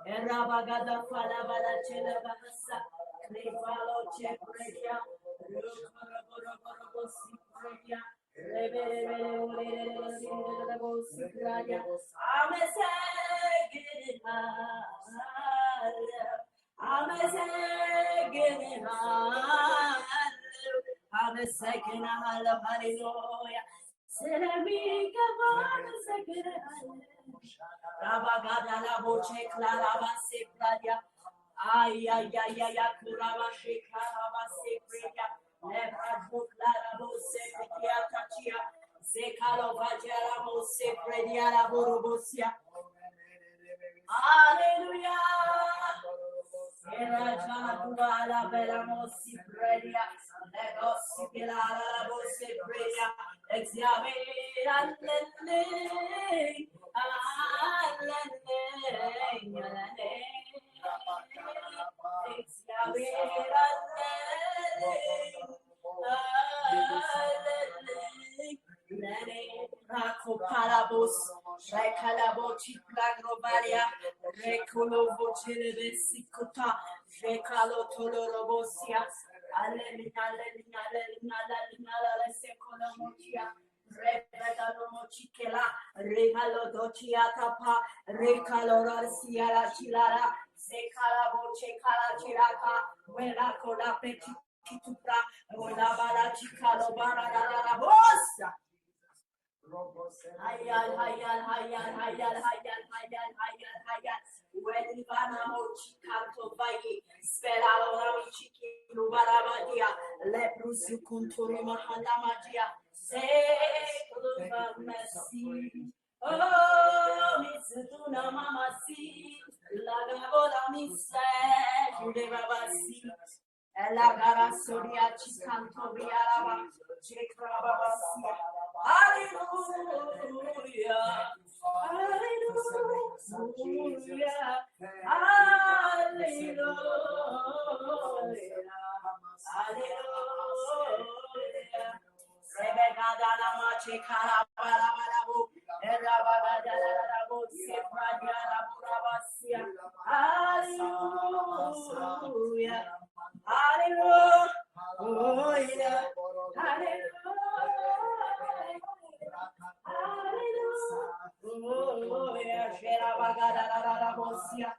Erabagada falabala chela bahasa, Krefalo che pradia, Rukorobo si pradia, Rebele si pradia, I'm a second, hallelujah. Ceramica, I'm a second, Rabagada la voce clara basse pradia. Ay, curava shekara basse pradia. Lebra clara voce pradia tachia. Zekalo vajara voce pradia la borobosia. Hallelujah. Era già tua la bella mossi pradia. Negossi che la voce pradia. Exaver alele. Rabos, Rekalabo Chiplagrovalia, Recolovo Celebesicota, Recalo Tolorobosia, Aleluia, Secolomotia. Repetano mochikela, regalo docia tapa, recalora siara chilara, secala boche cala chiraka, wela cola petitupra, wela bala chicalo barada bossa. Hayal. When Ivana Mochikanto Bayi, Spelalo Chiki, Lubarabadia, Leprusu Kunturi Mahana Magia. Oh, Miss Duna Mama see, La Gabola Miss Judevabasi, Ella Gara Soria Chicanto Riaraba, Chekrababasi. Hallelujah, hallelujah, hallelujah, hallelujah. Rebecca Dana Machi Kalabarabu, Erabadarabu, Sepradia Rabasia. Hallelujah, hallelujah, hallelujah, hallelujah, Sherabagarabosia.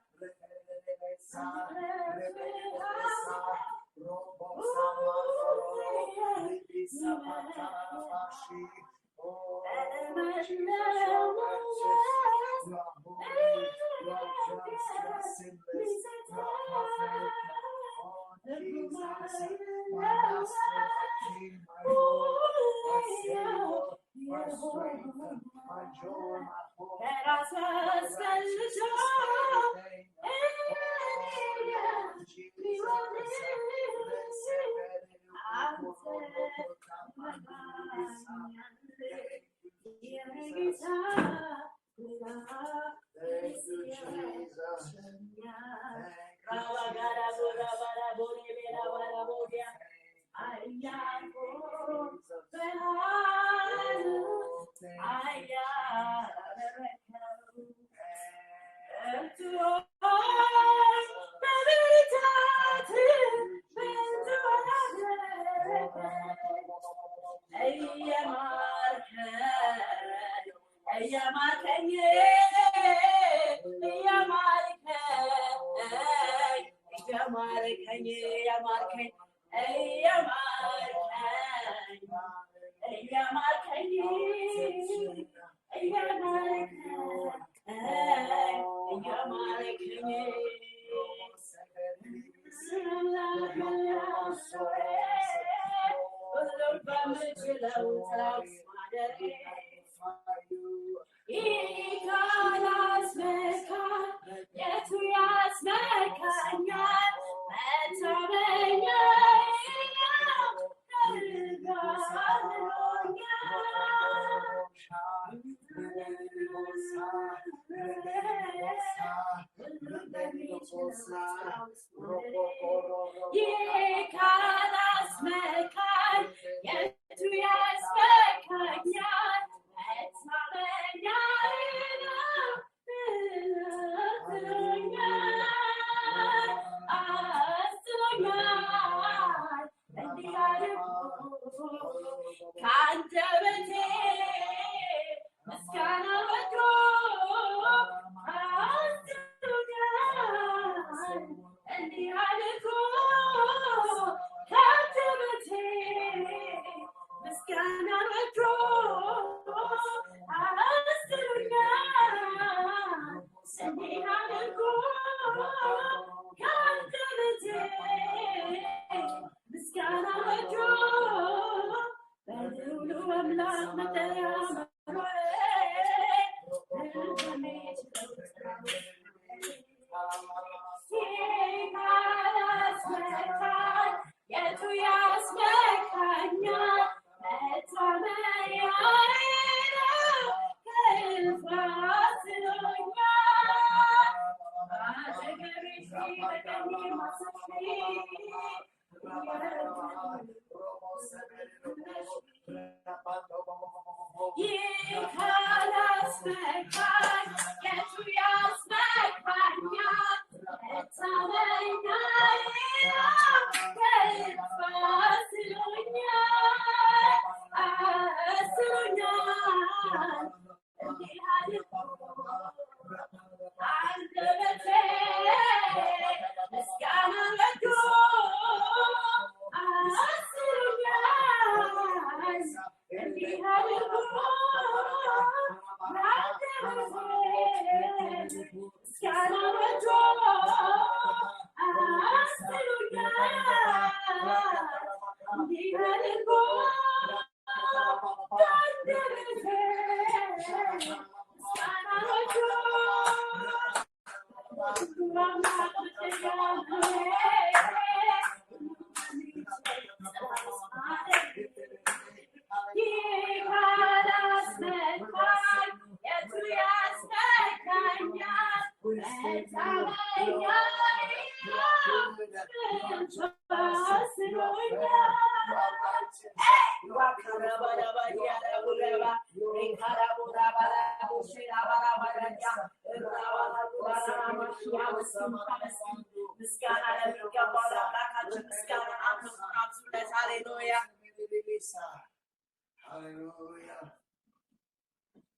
Hallelujah.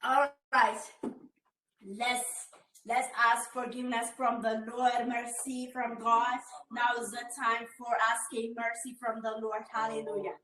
All right. Let's ask forgiveness from the Lord, mercy from God. Now is the time for asking mercy from the Lord. Hallelujah.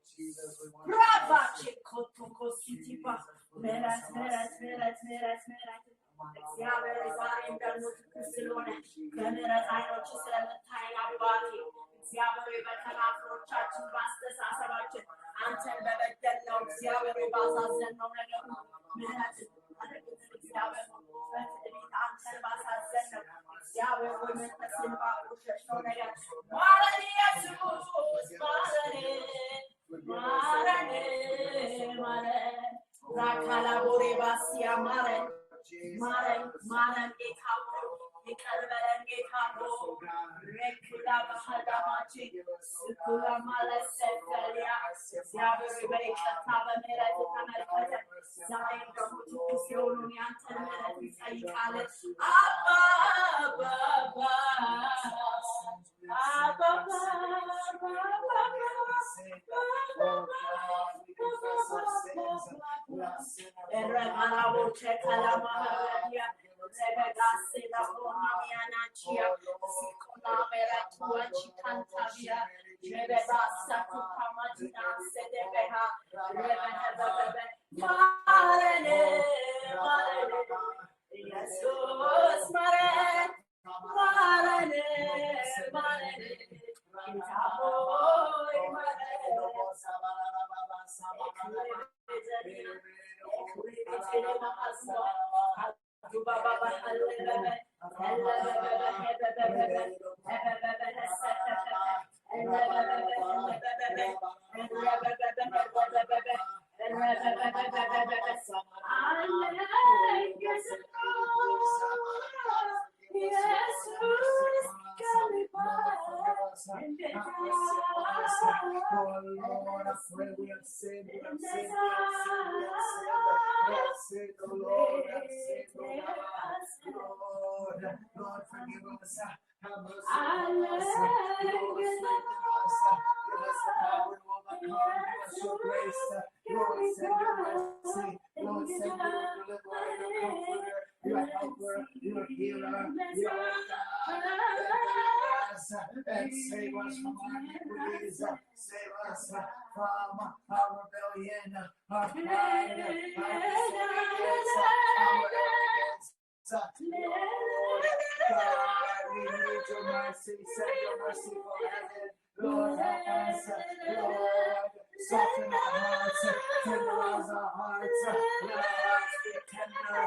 And save us from our iniquities, save us from our rebellion, our pride, our disobedience, our arrogance. Lord God, we need your mercy, send your mercy from heaven. Lord, help us, Lord, soften our hearts, tenderize our hearts, let our hearts be tender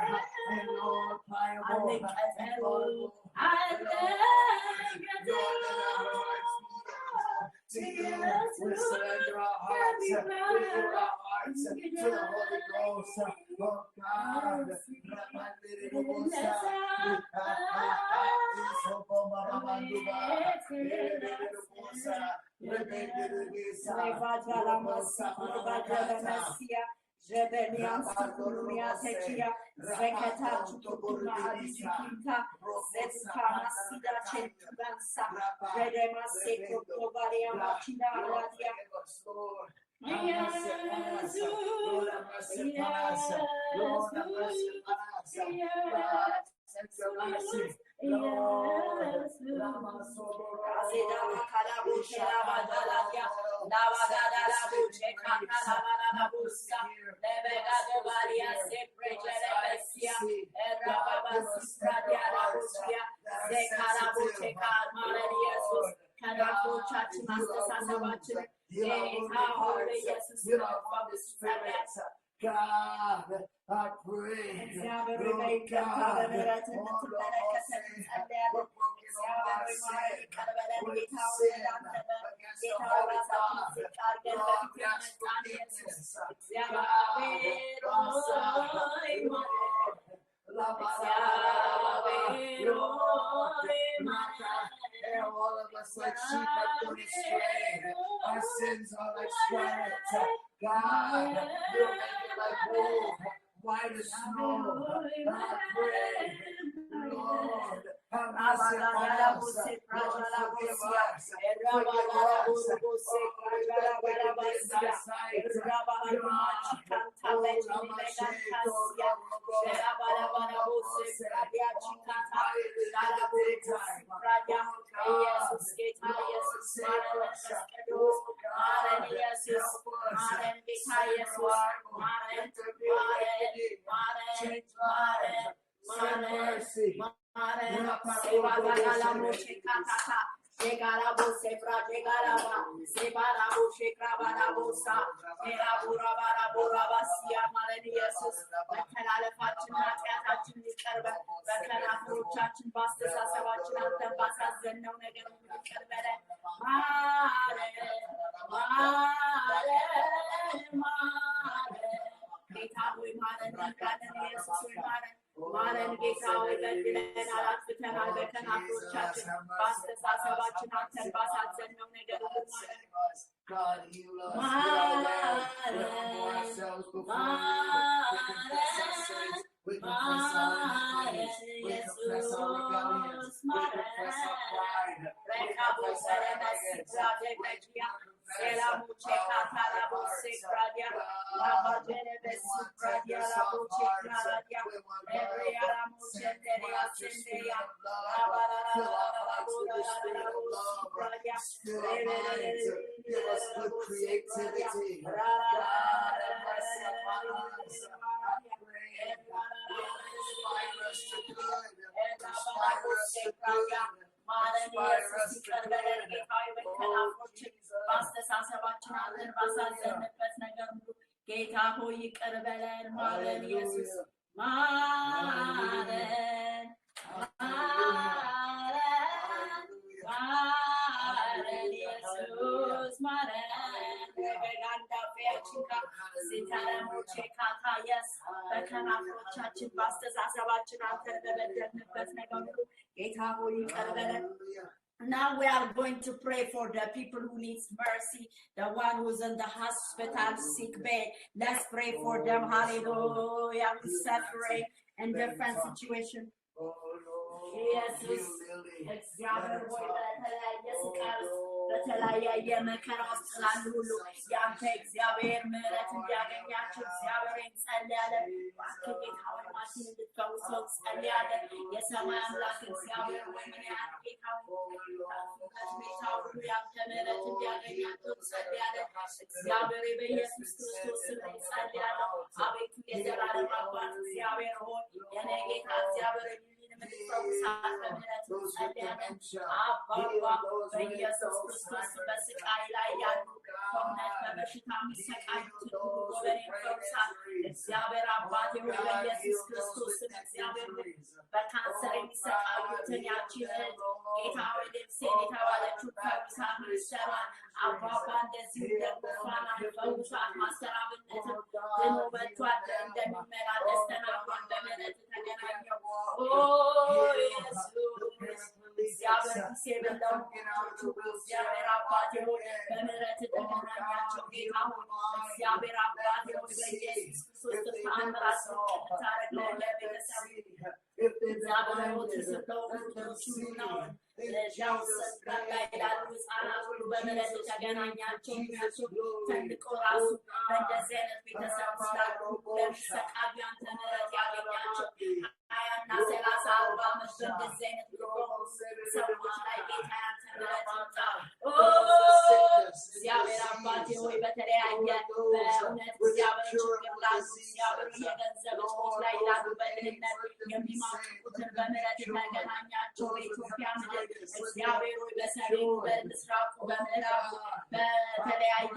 and Lord, pliable and vulnerable. To you, we surrender our hearts, we give our hearts to the Holy Ghost. Oh God, Rebelian Sakuria Tekia, Zekata Chukuma Adikinta, Zetkama Sida Chentubansa, Redema Seko Tobaria Machina Radia. God, I pray, Lord God, all of us like sheep have gone astray. Our sins are like scarlet. God, you'll make it like wool, white as snow. I pray, Lord, have mercy upon us. Lord, forgive us. God, heal us. We humble ourselves before you. We confess our sins. We confess our rebellions. We confess our pride. We confess our arrogance. Ela mucheca para você pradia, lava dele su pradia la muche pradia, ebria muchenderia senderia, lava pradia, give us good creativity. Inspire us to good. Inspire us to good. ጌታ ሆይ ይቅር በለን ማረን ኢየሱስ ማረን ማረን ኢየሱስ ማረን በጋንዳ ፈያችንካ ሲታረሞቼ ካታየስ በከናፍሮቻችን ባስተሳሰባችን አንተን በበደልንበት ነገር ሁሉ ጌታ ሆይ ይቅር በለን Now we are going to pray for the people who needs mercy, the one who's in the hospital, sick bed. Let's pray for them. Hallelujah. We're suffering in different situations. Jesus. በተለያየ መከራ ውስጥ ላሉ ሁሉ ያንተ እግዚአብሔር ምሕረት እንዲያገኛቸው እግዚአብሔርን ጸልያለን። እባክህ ጌታ ሆይ ማሽን እንድትፈውሰው ጸልያለን። የሰማይ አምላክ እግዚአብሔር ሆይ ምን ያህል ጌታ ሆይ ሁኔታ ሁሉ ያንተ ምሕረት እንዲያገኛቸው ጸልያለን። እግዚአብሔር በኢየሱስ ክርስቶስ ስም ጸልያለሁ። አቤቱ የዘላለም አባት እግዚአብሔር ሆይ የኔ ጌታ እግዚአብሔር በኢየሱስ ክርስቶስ በስቃይ ላይ ያሉ ከእውነት በበሽታ የሚሰቃዩትን ጎበኔ ፈውሳል። እግዚአብሔር አባቴ ሆይ በኢየሱስ ክርስቶስ ስም እግዚአብሔር ሆይ በካንሰር የሚሰቃዩትን ያቺን እህት ጌታ ሆይ ልብሴን የተባለችው ፈውሳት ይሰራል። አባባ እንደዚሁ ደግፋና ፈውሳት ማሰራብነትን ድኖ መጥቷል። እንደሚመላለስ ተናግሯል። በምህረት ተገናኘው እግዚአብሔር ሲበላው እግዚአብሔር አባቴ ሆይ በምህረት ተገናኛቸው ጌታ ሆይ እግዚአብሔር አባቴ ሆይ በኢየሱስ በሞት ስለሆኑ ዳው ሰጣላ ይላሉ ሕፃናት ሁሉ በምሕረት ተገናኛቸው ተንቆ ራሱ በእንደዚህ አይነት ቤተሰብ ስላሉ ለሚሰቃዩ አንተ ምሕረት ያገኛቸው 20 እና 30 40 ዓመት በእንደዚህ አይነት ሰዎች ላይ ጌታ ያንተ ምሕረት ይምጣ። እግዚአብሔር አባቴ ሆይ በተለያየ በእውነት እግዚአብሔር ችግር ላሉ እግዚአብሔር የገንዘብ እጦት ላይ ላሉ በድህነት የሚማቅቁትን በምሕረት ተገናኛቸው። በኢትዮጵያ ምድር እግዚአብሔር ሆይ በሰሜኑ በምስራቁ በምዕራቡ በተለያየ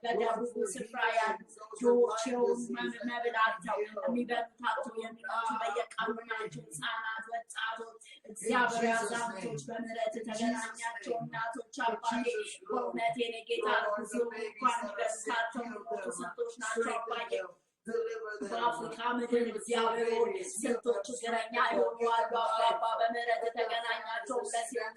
በደቡቡ ስፍራ ያሉ ድሆች የሆኑ መብላቸው የሚበሉታቸው የሚሞቱ በየቀኑ ናቸው። ሕፃናት፣ ወጣቶች እግዚአብሔር አዛውንቶች በምሕረት ተገናኛቸው። እናቶች አባቴ በእውነት የኔ ጌታ ጊዜ እንኳን የሚበሉታቸው የሚሞቱ ስንቶች ናቸው አባዬ። በአፍሪካ ምድር እግዚአብሔር ሆይ ስንቶች ችግረኛ የሆኑ አሉ አባባ በምሕረት ተገናኛቸው። ለሲሆን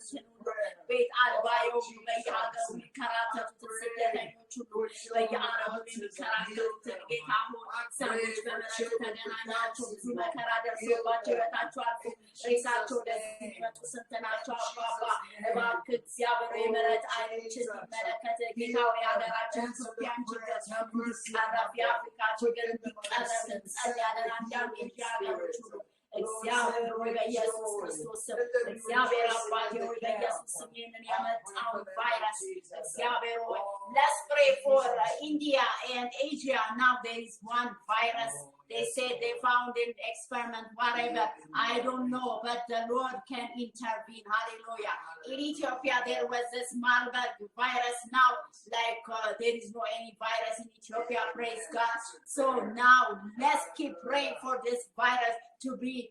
ቤት አልባ የሆኑ በየሀገሩ የሚከራተቱትን ስደተኞች ሁሉ በየአረቡ የሚከራተቱትን ጌታ ሆይ ሰዎች በምሕረት ተገናኛቸው። ብዙ መከራ ደርሶባቸው ሕይወታቸው አልፎ ሬሳቸው ወደዚህ የሚመጡ ስንት ናቸው አባባ። እባክህ እግዚአብሔር የምሕረት ዓይኖችን ይመለከት ጌታ ሆይ ሀገራችን ኢትዮጵያን ችግር እንዲቀረፍ የአፍሪካ ችግር እንዲቀረፍ እንጸልያለን። አንዳንድ ሀገሮች ሁሉ እግዚአብሔር ሆይ በኢየሱስ ክርስቶስ ስም እግዚአብሔር አባቴ ሆይ በኢየሱስ ስም ይህንን የመጣውን ቫይረስ እግዚአብሔር ሆይ let's pray for India and Asia. Now there is one virus. They said they found an experiment, whatever. I don't know, but the Lord can intervene. Hallelujah. In Ethiopia, there was this Marburg virus. Now, like there is no any virus in Ethiopia. Praise God. So now, let's keep praying for this virus to be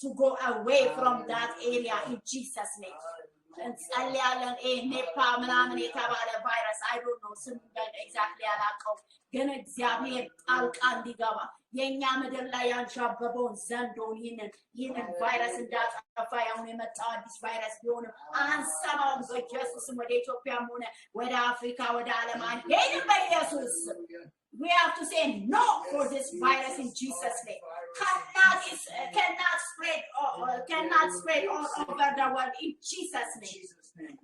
to go away from that area in Jesus' name. እንጸልያለን። ኔፓ ምናምን የተባለ ቫይረስ አይ ዶንት ኖ ስሙን ኤግዛክትሊ አላውቀውም፣ ግን እግዚአብሔር ጣልቃ እንዲገባ የኛ ምድር ላይ ያንዣበበውን ዘንዶን ይህንን ቫይረስ እንዳጠፋ ያሁን የመጣው አዲስ ቫይረስ ቢሆንም አንሰማውም። በኢየሱስም ወደ ኢትዮጵያም ሆነ ወደ አፍሪካ ወደ ዓለም አንሄድም በኢየሱስ። We have to say no for this virus in Jesus' name. Cannot spread all over the world in Jesus' name.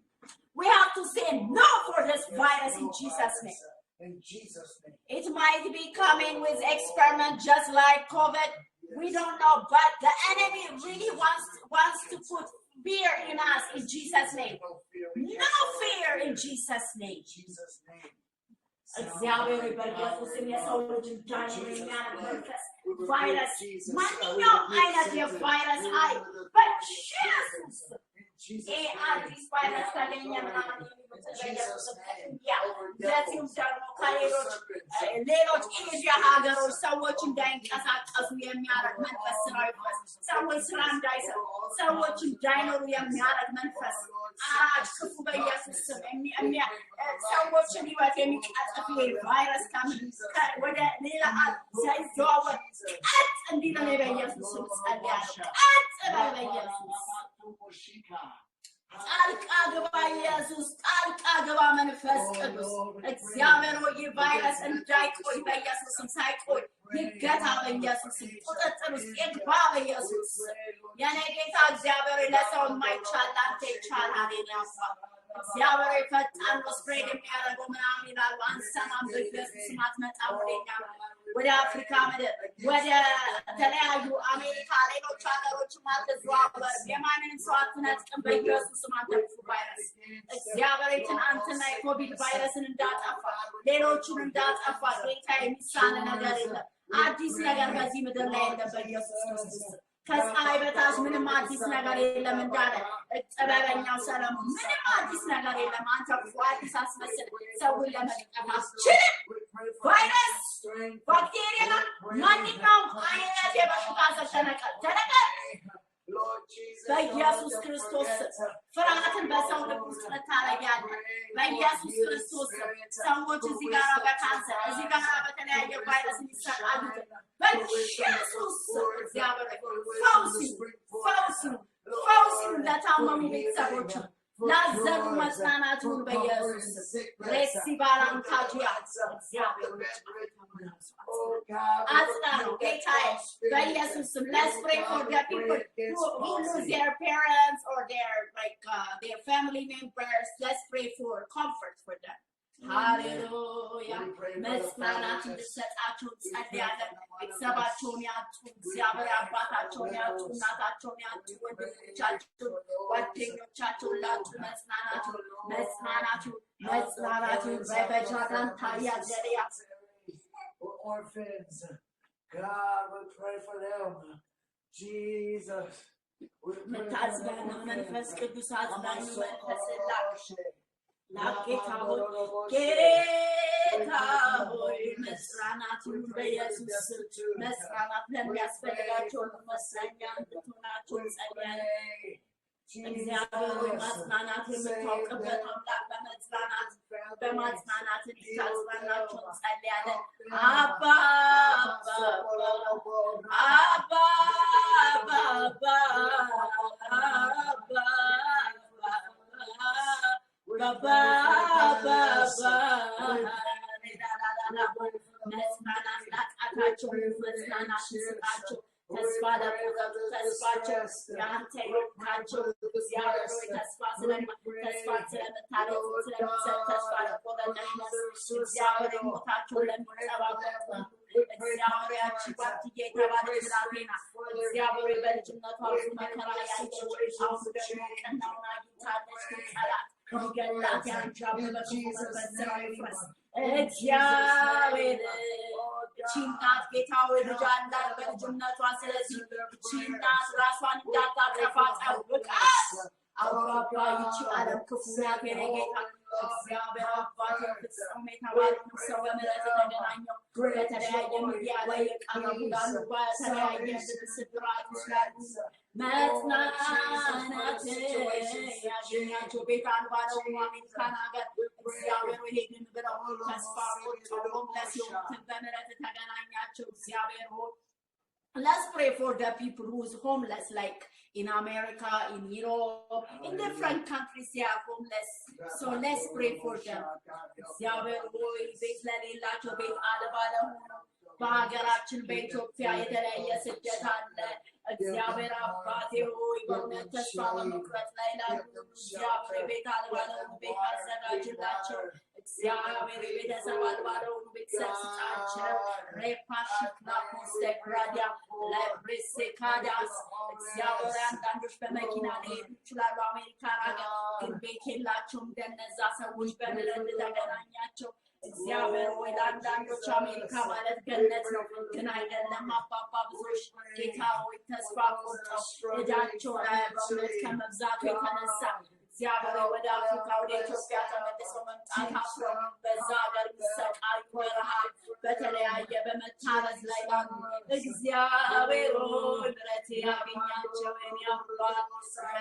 We have to say no for this virus in Jesus' name. In Jesus' name. It might be coming with experiment just like COVID. We don't know, but the enemy really wants to put fear in us in Jesus' name. No fear in Jesus' name. እግዚአብሔር በኢየሱስ የሰው ልጅ ዳይመኛ መንፈስ ቫይረስ ማንኛውም አይነት የቫይረስ ኃይል በኢየሱስ አዲስ ቫይረስ ተገኘ ምናምን ለዚህም ደግሞ ከሌሎች ኤዥያ ሀገሮች ሰዎች እንዳይንቀሳቀሱ የሚያደርግ መንፈስ ስራ ይፈስ። ሰዎች ስራ እንዳይሰሩ፣ ሰዎች እንዳይኖሩ የሚያደርግ መንፈስ ክፉ በኢየሱስ ስም ሰዎችን ህይወት የሚቀጥፍ ቫይረስ ወደ ሌላ ሳይዘዋወር ቀጥ እንዲል በኢየሱስ ስም ጸልያለሁ። ቀጥ በል በኢየሱስ ጣልቃ ግባ ኢየሱስ፣ ጣልቃ ግባ መንፈስ ቅዱስ። እግዚአብሔር ሆይ ቫይረስ እንዳይቆይ በኢየሱስ ስም ሳይቆይ ይገታ በኢየሱስ ስም፣ ቁጥጥር ውስጥ ይግባ በኢየሱስ። የኔ ጌታ እግዚአብሔር ለሰው የማይቻል አንተ ይቻላል። እግዚአብሔር ፈጣን ነው ስፕሬድ የሚያደርገው ምናምን ይላሉ፣ አንሰማም። በኢየሱስ ስም አትመጣም ወደኛ ወደ አፍሪካ ምድር ወደ ተለያዩ አሜሪካ ሌሎች ሀገሮች ማትዘዋወር የማንንም ሰው አትነጥቅም በኢየሱስ ስም። አንተ ክፉ ቫይረስ እግዚአብሔር ትናንትና የኮቪድ ቫይረስን እንዳጠፋ ሌሎቹን እንዳጠፋ ጌታ የሚሳን ነገር የለም። አዲስ ነገር በዚህ ምድር ላይ የለም በኢየሱስ ክርስቶስ። ከፀሐይ በታች ምንም አዲስ ነገር የለም እንዳለ ጥበበኛው ሰለሞን ምንም አዲስ ነገር የለም። አንተ ክፉ አዲስ አስመስል ሰውን ለመጥቀም አትችልም። ቫይረስ ባክቴሪያ ማንኛውም አይነት የበሽታ ተነቀል በኢየሱስ ክርስቶስ ፍርሃትን በሰው ልብ ውስጥ ታረጋለህ። በኢየሱስ ክርስቶስ ሰዎች እዚህ ጋር በካንሰር እዚህ ጋር በተለያየ ቫይረስ ይሰቃሉ። በኢየሱስ እግዚአብሔር ፈውስ ለታመሙ ቤተሰቦች ላዘኑ መጽናናቱን በኢየሱስ ሬሲ ባላንካጂያ እግዚአብሔር Let's pray for the people who lose their parents or their family members. Let's pray for comfort for them. Hallelujah. መጽናናት እንድትሰጣቸው ጸልያለን። ቤተሰባቸውን ያጡ እግዚአብሔር አባታቸውን ያጡ እናታቸውን ያጡ ወንድሞቻቸውን ጓደኞቻቸውን ላጡ መጽናናቱን በበጃዳን ታያ ዘሪያ orphans. God, we pray for them. Jesus. መታዝበና መንፈስ ቅዱስ አዝናኙ መንፈስ ጌታ ሆይ መጽናናቱን በኢየሱስ መጽናናት ለሚያስፈልጋቸው መመስለኛ እንድትሆናቸው ጸልያለን። እግዚአብሔር ሆይ ማጽናናት የምታውቅበት አምላክ በማጽናናት እንድታጽናናቸው ጸልያለን። አባ መጽናናት ላቃታቸው መጽናናት ስጣቸው። ተስፋ ለቆረጡ ተስፋቸው የአንተ ይወቃቸው። እግዚአብሔር ሆይ ተስፋ ስለምታደርግ ስለምትሰጥ ተስፋ ለቆረጡ እግዚአብሔር ሞታቸውን ለሚጠባበቁ እግዚአብሔር ያቺ ባትዬ የተባለች ብላቴና እግዚአብሔር በልጅነቷ ብዙ መከራ ያየች አሁን ደግሞ ቀናውን አግኝታለች። ጠላት ሊገላት ያንዣበበ በስራ ይፍረስ እግዚአብሔር ቺናት ጌታ ሆይ ልጅ አላት በልጅነቷ። ስለዚህ ቺናት ራሷን እንዳታጠፋ ጠብቃት። አባባ ይቺ ዓለም ክፉ ናት የኔ ጌታ። እግዚአብሔር አባት ፍጹም የተባለውን ሰው በምሕረት ተገናኘው። በተለያየ ሚዲያ ላይ የቀረቡ ላሉ በተለያየ ስብራት ይችላሉ። መጽናናት ያገኛቸው ቤት አልባ ለሆኑ አሜሪካን ሀገር እግዚአብሔር ይሄንን ብለው ተስፋ ቆርጠው ሆምለስ የሆኑትን በምሕረት ተገናኛቸው። እግዚአብሔር ሆይ let's pray for the people who is homeless, like in America, in Europe, in different countries they are homeless. So let's pray for them. እግዚአብሔር ሆይ ቤት ለሌላቸው ቤት አልባ ለሆኑ በሀገራችን በኢትዮጵያ የተለያየ ስደት አለ። እግዚአብሔር አባቴ ሆይ በእውነት ተስፋ በመቁረጥ ላይ ላሉ እግዚአብሔር ቤት አልባ ለሆኑ ቤት አዘጋጅላቸው። እግዚአብሔር ቤተሰብ አልባ ለሆኑ ቤተሰብ ስጣቸው። ሬፓሽክላ ፖስተግራዲያ ለብሬሴካዳስ እግዚአብሔር አንዳንዶች በመኪና ሊሄዱ ይችላሉ አሜሪካን ሀገር ግን ቤት የላቸውም። እንደነዛ ሰዎች በምሕረት ተገናኛቸው። እግዚአብሔር ሆይ ለአንዳንዶች አሜሪካ ማለት ገነት ነው ግን አይደለም። አባባ ብዙዎች ጌታ ሆይ ተስፋ ቆርጠው እዳቸው በእውነት ከመብዛቱ የተነሳ እግዚአብሔር ወደ አፍሪካ ወደ ኢትዮጵያ ተመልሰው መምጣት አፍረው በዛ ሀገር የሚሰቃዩ በረሃብ በተለያየ በመታረዝ ላይ ላሉ እግዚአብሔር ሆይ ምሕረት ያገኛቸው የሚያባት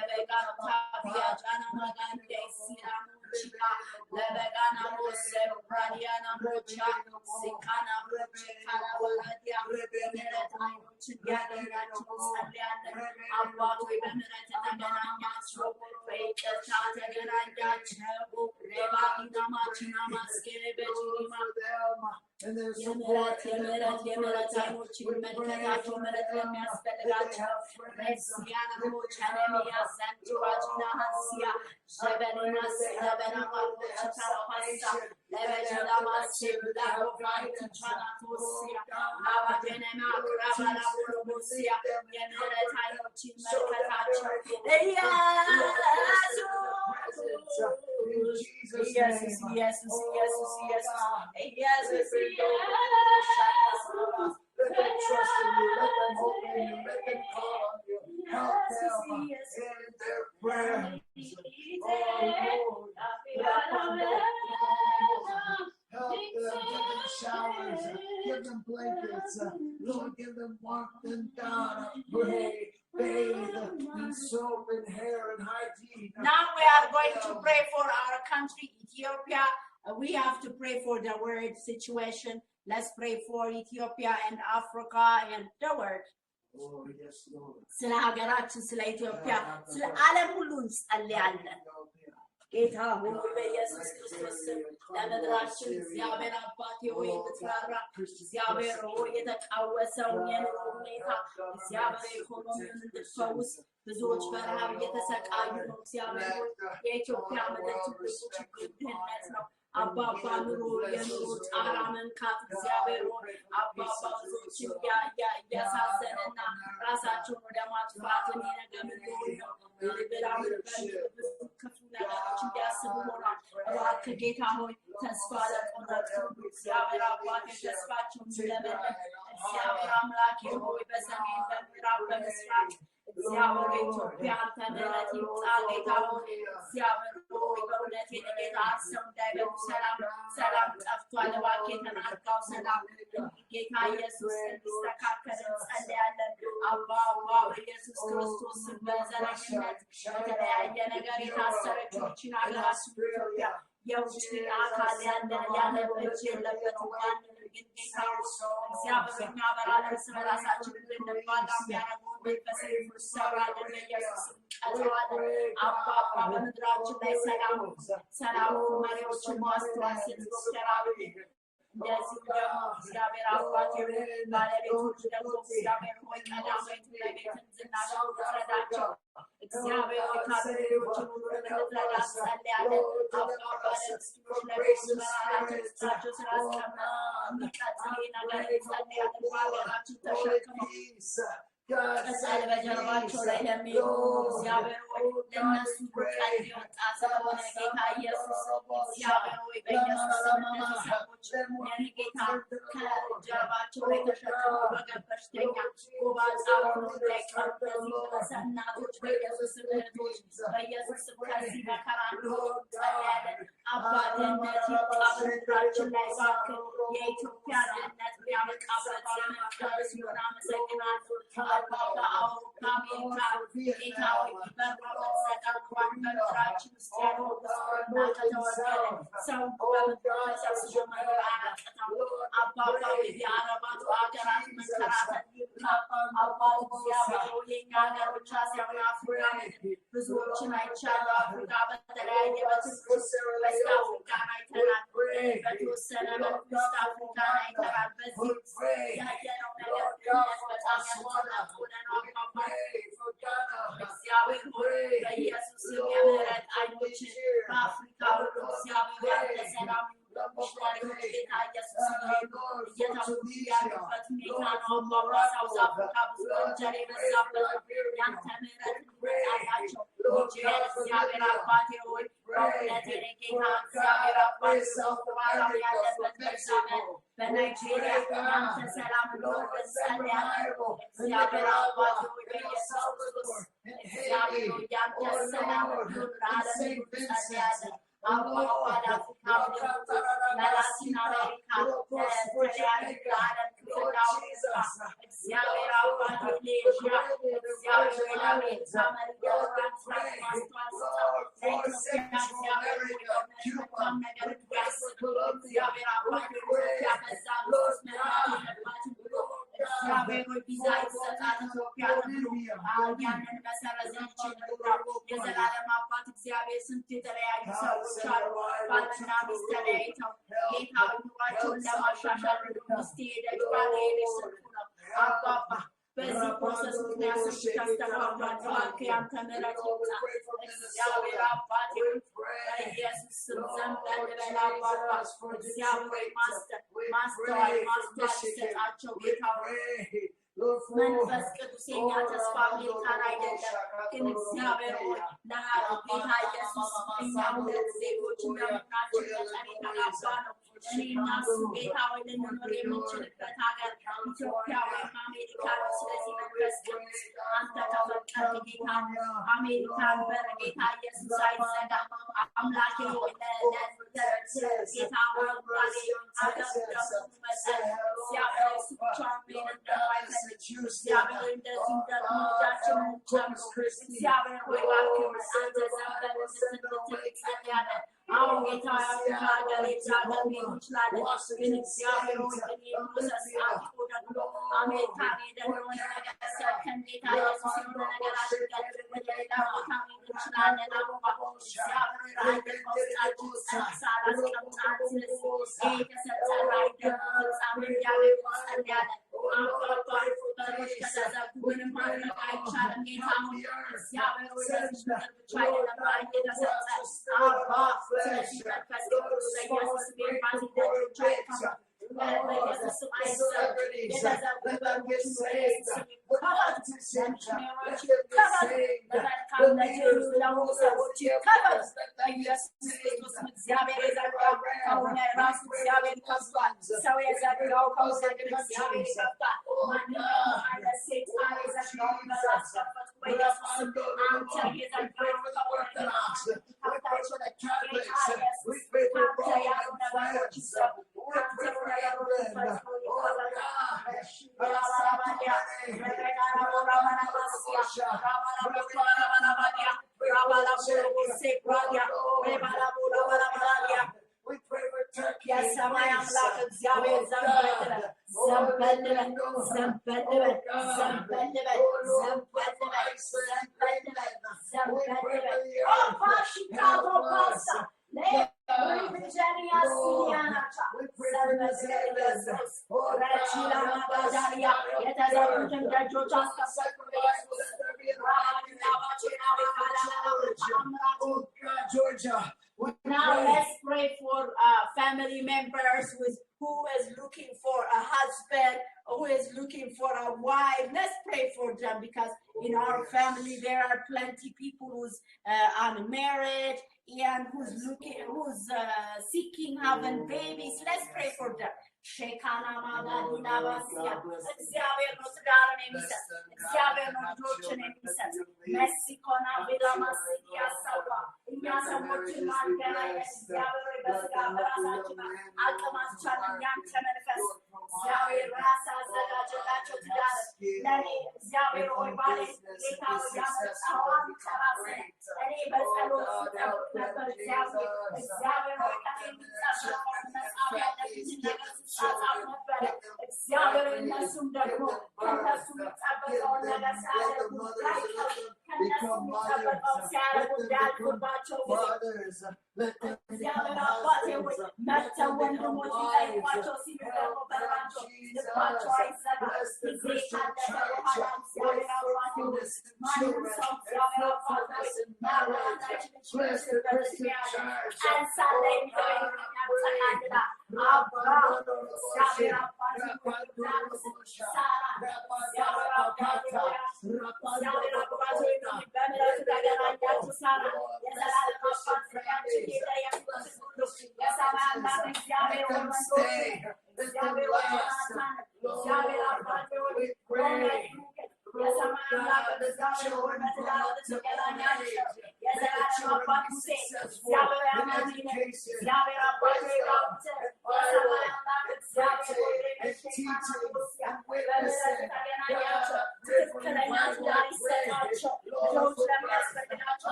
ረበቃ ታቢያ ጫና ማጋን ደሲና ሙቺካ ለበጋና ሞሰ ራዲያና ሞቻ ሲካና ሞቻ ወራዲያ ምሕረት አይኖችን ያገኛቸው ጸልያለን። አባቶ በምሕረት ተገናኛቸው በይቅርታ ተገናኛቸው። ሬባዲና ማቺና ማስኬሬ በጂማ የምሕረት አይኖችን መመልከታቸው ምሕረት የሚያስፈልጋቸው ሬስያና ሞቻ ለሚያ ሰንጅዋጂና ሀንሲያ ሸበኒና ሰበና ማርቦች ተራፋሳ ለበጀላ ማስብ ላሮፋይት ቻናቶሲያ አባጀነና ራባላ ቦሎቦሲያ የምሕረት አይኖችን መመልከታቸው ኢየሱስ Let them trust in you. Let them hope in you. Let them call on you. Help them in their prayers. Oh Lord, help them. Give them showers. Give them blankets. Lord, give them warmth and God. Pray. Bathe in soap and hair and hygiene. Now we are going to pray for our country, Ethiopia. We have to pray for the world situation. Let's pray for Ethiopia and Africa and the world. Oh, yes, Lord. ስለ ሀገራችን ስለ ኢትዮጵያ ስለ ዓለም ሁሉ እንጸልያለን። ጌታ ሆይ በኢየሱስ ክርስቶስ ለምድራችን እግዚአብሔር አባቴ ሆይ የምትራራ እግዚአብሔር ሆይ የተቃወሰውን የኑሮ ሁኔታ እግዚአብሔር ኢኮኖሚውን እንድትፈውስ ብዙዎች በረሃብ እየተሰቃዩ ነው። እግዚአብሔር ሆይ የኢትዮጵያ ምድር ችግር ድህነት ነው። አባባ ኑሮ የኑሮ ጣራ መንካት እግዚአብሔር ሆይ አባባ ብዙዎችን እያሳዘነና ራሳቸውን ወደ ማጥፋት የሚነገር ነው። ብላምን ብዙ ክፉ ነገሮች እንዲያስቡ ሆኗል። እባክህ ጌታ ሆይ ተስፋ ለቆረጡ እግዚአብሔር አባቴ ተስፋቸውን ለመለስ እግዚአብሔር አምላኬ ሆይ በሰሜን በምዕራብ በምስራቅ እግዚአብሔር ኢትዮጵያ አንተ ምሕረት ይምጣ ጌታ ሆይ እግዚአብሔር ሆይ በእውነት የጌታ ሰው እንዳይበሉ ሰላም ጠፍቷል። እባክህ የተናጋው ሰላም ጌታ ኢየሱስ እንዲስተካከል እንጸልያለን። አባ በኢየሱስ ክርስቶስ በዘረኝነት በተለያየ ነገር የታሰረችው ይህችን ሀገራችን ኢትዮጵያ የውጭ አካል ያለበት የለበትም። ግን ጌታ እግዚአብሔር እኛ በራለን በራሳችን እንድንባላ የሚያደርገውን መንፈሳዊ ሰብራለን በኢየሱስ ቀጥረዋለን። አባባ በምድራችን ላይ ሰላም መሪዎችን ማስተዋል ዶክተር አብይ እንደዚሁ ደግሞ እግዚአብሔር አባቴ ባለቤቶች ደግሞ እግዚአብሔር ሆይ ቀዳማዊት እመቤትን ዝናሽን ትረዳቸው። እግዚአብሔር ሆይ ካቢኔዎችን ሁሉ እንድትረዳ እንጸልያለን። አባባ ለምስኪኖች ለቤት መራራቸው ውስጣቸው ስላስቀመጥ የሚቀጥል ነገር እንጸልያለን። በሀገራችን ተሸክመው ቀጸል በጀርባቸው ላይ ለሚሆኑ እግዚአብሔር ሆይ ለእነሱ ቀል የወጣ ስለሆነ ጌታ ኢየሱስ እግዚአብሔር ሆይ በኢየሱስ እነዚህ ሰዎች የኔ ጌታ ከጀርባቸው ላይ ተሸክመው ወገብ በሽተኛ ጎባጣ ሆኖ እንዳይቀሩ በዚህ እናቶች በኢየሱስ እህቶች በኢየሱስ ከዚህ መከራ እንዲሆኑ ጸልያለን። አባትነት ይብቃ በምድራችን ላይ እባክህ የኢትዮጵያ ድህነት ቢያበቃበት ዘመን ቅርብ ሲሆን አመሰግናለሁ። አባባ አውሮፓ አሜሪካ ጌታ ሆይ በርባበት ሰቀርኳን በምድራችን ውስጥ ያለው እና ከተወገደ ሰው በምድር ተሰብስቦ መኖር አያቅተው። አባባ የአረባቱ ሀገራት መንከራተት ይብቃ። አባባ እግዚአብሔር የኛ ሀገር ብቻ ሳይሆን አፍሪካ ብዙዎችን አይቻለሁ። አፍሪካ በተለያየ በትምህርት በስተ አፍሪካን አይተናል። በተወሰነ መልኩ ውስጥ አፍሪካን አይተናል። በዚህ ያየነው ነገር ድህነት በጣም ያስቆላል። እግዚአብሔር ሆይ በኢየሱስ የምህረት አይኖች በአፍሪካ ሁሉ እግዚአብሔር ያለ ሰላም ሚሽነሪዎች ጌታ ኢየሱስ እየተሙ ያሉበት ሁኔታ ነው። አባባ ሳውዝ አፍሪካ ብዙ ወንጀል የበዛበት ያንተ ምህረት እንዲመጣላቸው ኒጀር እግዚአብሔር አባቴ ሆይ በእውነት የኔ ጌታ እግዚአብሔር አባቴ ባላው ያለበት በዛመን በናይጄሪያ ያንተ ሰላም እንዲወርድ እንጸልያለን። እግዚአብሔር አባቴ ሆይ በኢየሱስ ክርስቶስ እግዚአብሔር ያንተ ሰላም እንዲወርድ ለዓለም እንጸልያለን። አባባ ለአፍሪካ ምድር ለላቲን አሜሪካ ለተለያዩ ለዓለም ክፍል አውሮፓ እግዚአብሔር አባቴ ለኤዥያ እግዚአብሔር ለአሜሪካ መሪ የሆናት ማስተዋል ስጠው። ለኢትዮጵያ እግዚአብሔር መልካም ነገር እንዲያስብ እግዚአብሔር አባቴ ኢትዮጵያ በዛ ሶስት መግባት የለባትም ብሎ እግዚአብሔር ሆይ ቪዛ ይሰጣት ኢትዮጵያ ተብሎ ያንን መሰረዝ እንችል የዘላለም አባት እግዚአብሔር ስንት የተለያዩ ሰዎች አሉ ባልና ሚስት ተለያይተው ጌታ ኑሯቸውን ለማሻሻል ሚስት ሄደች ባል ሄደች ስልኩ ነው አባባ በዚህ ፕሮሰስ ምክንያት ስንት ተስተባብሯል። ያንተ ምህረት ይምጣ እግዚአብሔር አባቴ በኢየሱስ ስም ዘንበል በል አባባ እግዚአብሔር ማስተዋል ይሰጣቸው ጌታ መንፈስ ቅዱስ የኛ ተስፋ አሜሪካን አይደለም፣ ግን እግዚአብሔር ሆይ ለጌታ ኢየሱስ እኛ ሁለት ዜጎች እንደምናችን መጠን የተጋባ ነው። እኔና እሱ ጌታ ሆይ ልንኖር የምንችልበት ሀገር ኢትዮጵያ ወይም አሜሪካ ነው። ስለዚህ መንፈስ ቅዱስ አንተ ከፈቀድክ ጌታ አሜሪካን በር ጌታ ኢየሱስ አይዘጋ። አምላኬ ሆይ ጌታ ሆይ አገር ደግሞ መሰል እግዚአብሔር እሱ ብቻውን መሄድ እንደማይፈልግ እግዚአብሔር እንደዚሁም ደግሞ ልጃችንን ጨምሮ እግዚአብሔር ሆይ እባክህ አንተ ዘንበል እንድትል ጸልያለን። አሁን ጌታ የአፍሪካ ሀገር ሀገር ሊሆን ይችላል፣ ግን እግዚአብሔር ሆይ እኔ ፕሮሰስ አልቆ ደግሞ አሜሪካን ሄደን የሆነ ነገር ሰርተን ጌታ ኢየሱስ የሆነ ነገር አድርገን ወደ ሌላ ቦታ መሄድ እንችላለን። Georgia. Now let's pray for family members who is looking for a husband, who is looking for a wife. Let's pray for them because in our family there are plenty people who's unmarried and who's seeking having babies. Let's pray for them. Shekana Madina Basia, Xavier Notaran Emisas, Xavier Notrochen Emisas, Mexicana Vida Masikia Saba, Yasa Mochiman Gana, Xavier Basca, Alcamas Chanan Chanefes, Xavier Rasa Zagacho Tidas, Nani, Xavier Orbani, Eka Yasa Sawan Charase, Any Basalo, Xavier Orbani,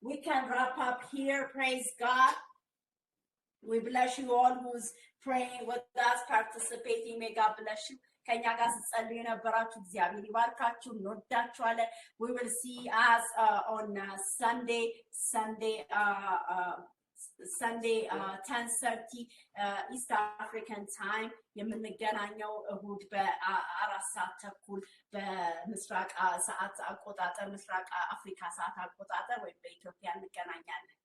we can wrap up here. Praise God. We bless you all who's praying with us, participating. May God bless you. We will see us on Sunday 10:30 East African time. የምንገናኘው እሁድ በ4 ሰዓት ተኩል በምስራቅ ሰዓት አቆጣጠር ምስራቅ አፍሪካ ሰዓት አቆጣጠር ወይ በኢትዮጵያ እንገናኛለን።